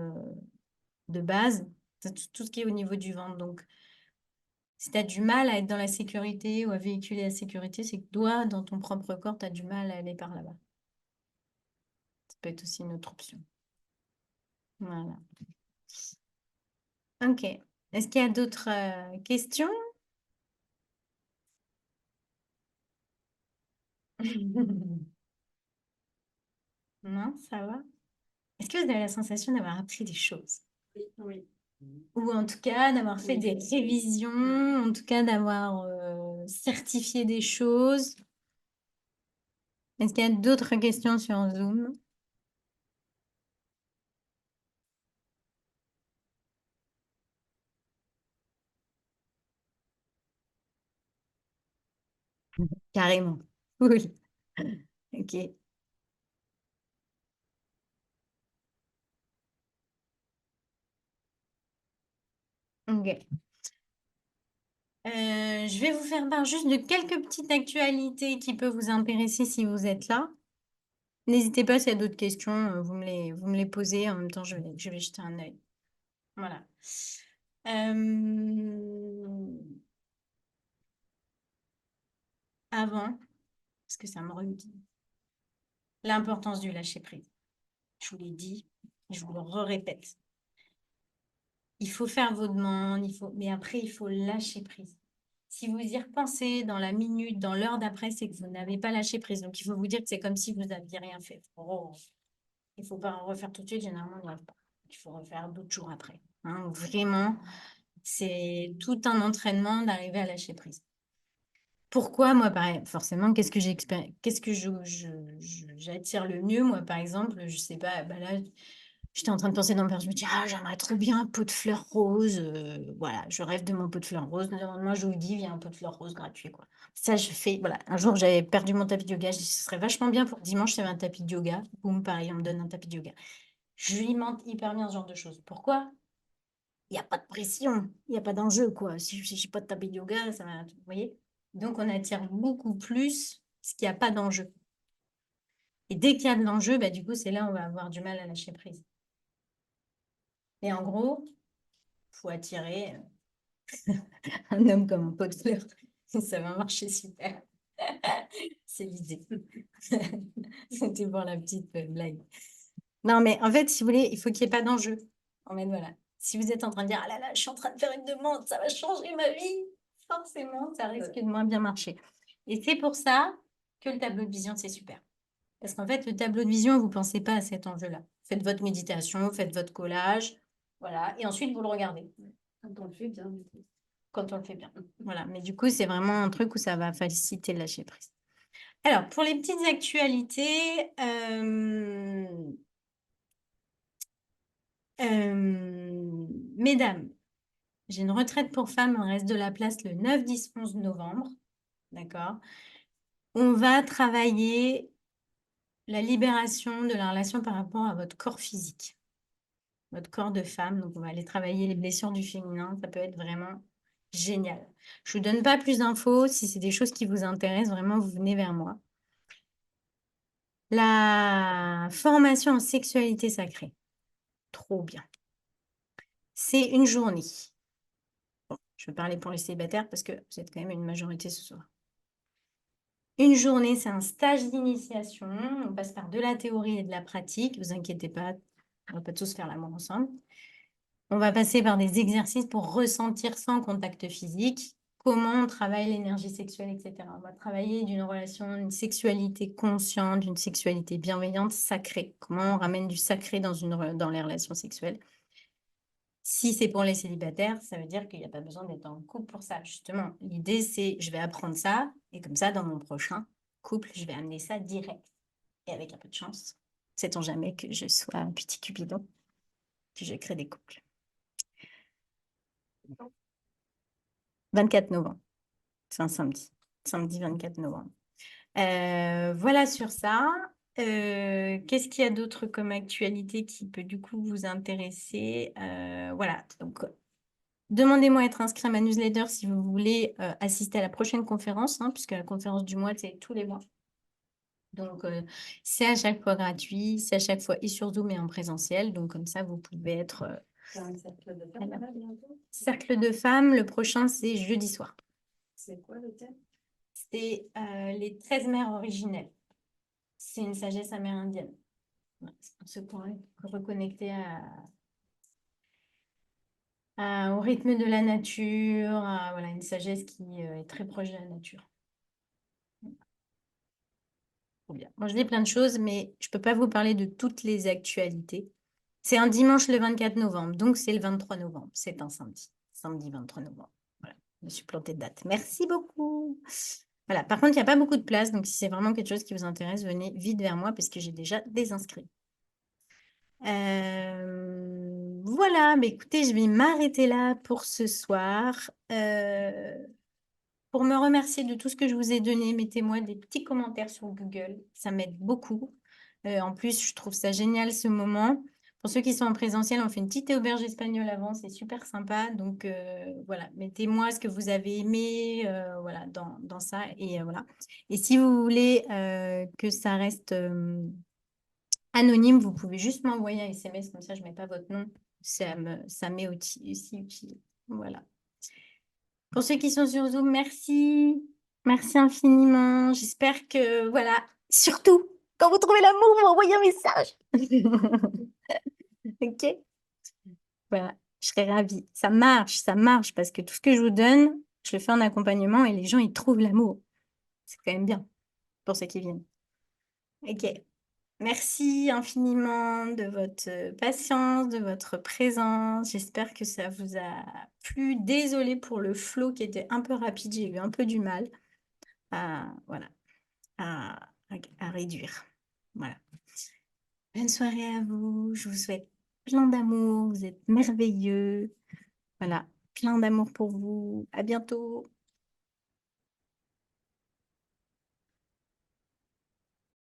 A: de base, c'est tout ce qui est au niveau du ventre. Donc, si tu as du mal à être dans la sécurité ou à véhiculer la sécurité, c'est que toi, dans ton propre corps, tu as du mal à aller par là-bas. Ça peut être aussi une autre option. Voilà. Ok. Est-ce qu'il y a d'autres questions? Non, ça va. Est-ce que vous avez la sensation d'avoir appris des choses?
C: Oui.
A: Ou en tout cas d'avoir fait des révisions, en tout cas d'avoir certifié des choses? Est-ce qu'il y a d'autres questions sur Zoom? Carrément. Cool. Ok. Ok. Je vais vous faire part juste de quelques petites actualités qui peuvent vous intéresser si vous êtes là. N'hésitez pas s'il y a d'autres questions, vous me les posez. En même temps, je vais jeter un œil. Voilà. Avant, parce que ça me revient, l'importance du lâcher-prise. Je vous l'ai dit, je vous le répète. Il faut faire vos demandes, mais après, il faut lâcher prise. Si vous y repensez dans la minute, dans l'heure d'après, c'est que vous n'avez pas lâché prise. Donc, il faut vous dire que c'est comme si vous n'aviez rien fait. Oh, il ne faut pas en refaire tout de suite, généralement, on n'y arrive pas. Il faut refaire d'autres jours après. Hein. Vraiment, c'est tout un entraînement d'arriver à lâcher prise. Pourquoi, moi, pareil, forcément, qu'est-ce que j'attire le mieux, moi, par exemple, je sais pas, bah là, j'étais en train de penser dans le verre, je me dis, ah, j'aimerais trop bien un pot de fleurs roses, voilà, je rêve de mon pot de fleurs roses, moi, je vous dis, il y a un pot de fleurs roses gratuit, quoi. Ça, je fais, voilà, un jour, j'avais perdu mon tapis de yoga, je dis, ce serait vachement bien pour dimanche, il y avait un tapis de yoga, boum, pareil, on me donne un tapis de yoga. Je lui mente hyper bien ce genre de choses. Pourquoi? Il n'y a pas de pression, il n'y a pas d'enjeu, quoi. Si je n'ai pas de tapis de yoga, ça va, vous voyez? Donc, on attire beaucoup plus ce qu'il n'y a pas d'enjeu. Et dès qu'il y a de l'enjeu, bah, du coup, c'est là où on va avoir du mal à lâcher prise. Et en gros, il faut attirer un homme comme un pot de fleurs. Ça va marcher super. C'est l'idée. C'était pour la petite blague. Non, mais en fait, si vous voulez, il faut qu'il n'y ait pas d'enjeu. En fait, voilà. Si vous êtes en train de dire, ah là là, je suis en train de faire une demande, ça va changer ma vie, forcément, ça risque de moins bien marcher. Et c'est pour ça que le tableau de vision, c'est super. Parce qu'en fait, le tableau de vision, vous ne pensez pas à cet enjeu-là. Faites votre méditation, faites votre collage, voilà, et ensuite, vous le regardez.
C: Quand on le fait bien, du coup.
A: Quand on le fait bien. Voilà, mais du coup, c'est vraiment un truc où ça va faciliter le lâcher prise. Alors, pour les petites actualités, mesdames, j'ai une retraite pour femmes, on reste de la place le 9, 10, 11 novembre. D'accord? On va travailler la libération de la relation par rapport à votre corps physique, votre corps de femme. Donc, on va aller travailler les blessures du féminin. Ça peut être vraiment génial. Je ne vous donne pas plus d'infos. Si c'est des choses qui vous intéressent, vraiment, vous venez vers moi. La formation en sexualité sacrée. Trop bien. C'est une journée. Bon, je vais parler pour les célibataires parce que vous êtes quand même une majorité ce soir. Une journée, c'est un stage d'initiation. On passe par de la théorie et de la pratique. Ne vous inquiétez pas, on ne va pas tous faire l'amour ensemble. On va passer par des exercices pour ressentir sans contact physique comment on travaille l'énergie sexuelle, etc. On va travailler d'une relation, une sexualité consciente, d'une sexualité bienveillante, sacrée. Comment on ramène du sacré dans les relations sexuelles. Si c'est pour les célibataires, ça veut dire qu'il n'y a pas besoin d'être en couple pour ça. Justement, l'idée, c'est je vais apprendre ça et comme ça, dans mon prochain couple, je vais amener ça direct. Et avec un peu de chance, sait-on jamais que je sois un petit Cupidon, que je crée des couples. 24 novembre, c'est un samedi. Samedi 24 novembre. Voilà sur ça. Qu'est-ce qu'il y a d'autre comme actualité qui peut du coup vous intéresser? Voilà, donc demandez-moi à être inscrit à ma newsletter si vous voulez assister à la prochaine conférence, hein, puisque la conférence du mois, c'est tous les mois. Donc, c'est à chaque fois gratuit, c'est à chaque fois et sur Zoom et en présentiel. Donc, comme ça, vous pouvez être...
C: C'est un cercle de femmes, là, bientôt.
A: Cercle de femmes, le prochain, c'est jeudi soir.
C: C'est quoi le thème?
A: C'est les 13 mères originelles. C'est une sagesse amérindienne. Voilà, c'est pour se reconnecter au rythme de la nature, voilà, une sagesse qui est très proche de la nature. Trop bien. Moi, je dis plein de choses, mais je ne peux pas vous parler de toutes les actualités. C'est un dimanche le 24 novembre, donc c'est le 23 novembre. C'est un samedi. Samedi 23 novembre. Voilà, je me suis plantée de date. Merci beaucoup. Voilà. Par contre, il n'y a pas beaucoup de place, donc si c'est vraiment quelque chose qui vous intéresse, venez vite vers moi parce que j'ai déjà des inscrits. Voilà, mais écoutez, je vais m'arrêter là pour ce soir. pour me remercier de tout ce que je vous ai donné, mettez-moi des petits commentaires sur Google. Ça m'aide beaucoup. En plus, je trouve ça génial ce moment. Pour ceux qui sont en présentiel, on fait une petite auberge espagnole avant, c'est super sympa. Donc voilà, mettez-moi ce que vous avez aimé voilà, dans ça. Et voilà. Et si vous voulez que ça reste anonyme, vous pouvez juste m'envoyer un SMS, comme ça je ne mets pas votre nom. Ça m'est aussi utile. Voilà. Pour ceux qui sont sur Zoom, merci. Merci infiniment. J'espère que, voilà, surtout, quand vous trouvez l'amour, vous envoyez un message. Ok? Voilà, je serais ravie. Ça marche, parce que tout ce que je vous donne, je le fais en accompagnement et les gens, ils trouvent l'amour. C'est quand même bien pour ceux qui viennent. Ok. Merci infiniment de votre patience, de votre présence. J'espère que ça vous a plu. Désolée pour le flow qui était un peu rapide. J'ai eu un peu du mal voilà, à réduire. Voilà. Bonne soirée à vous. Je vous souhaite plein d'amour. Vous êtes merveilleux. Voilà. Plein d'amour pour vous. À bientôt.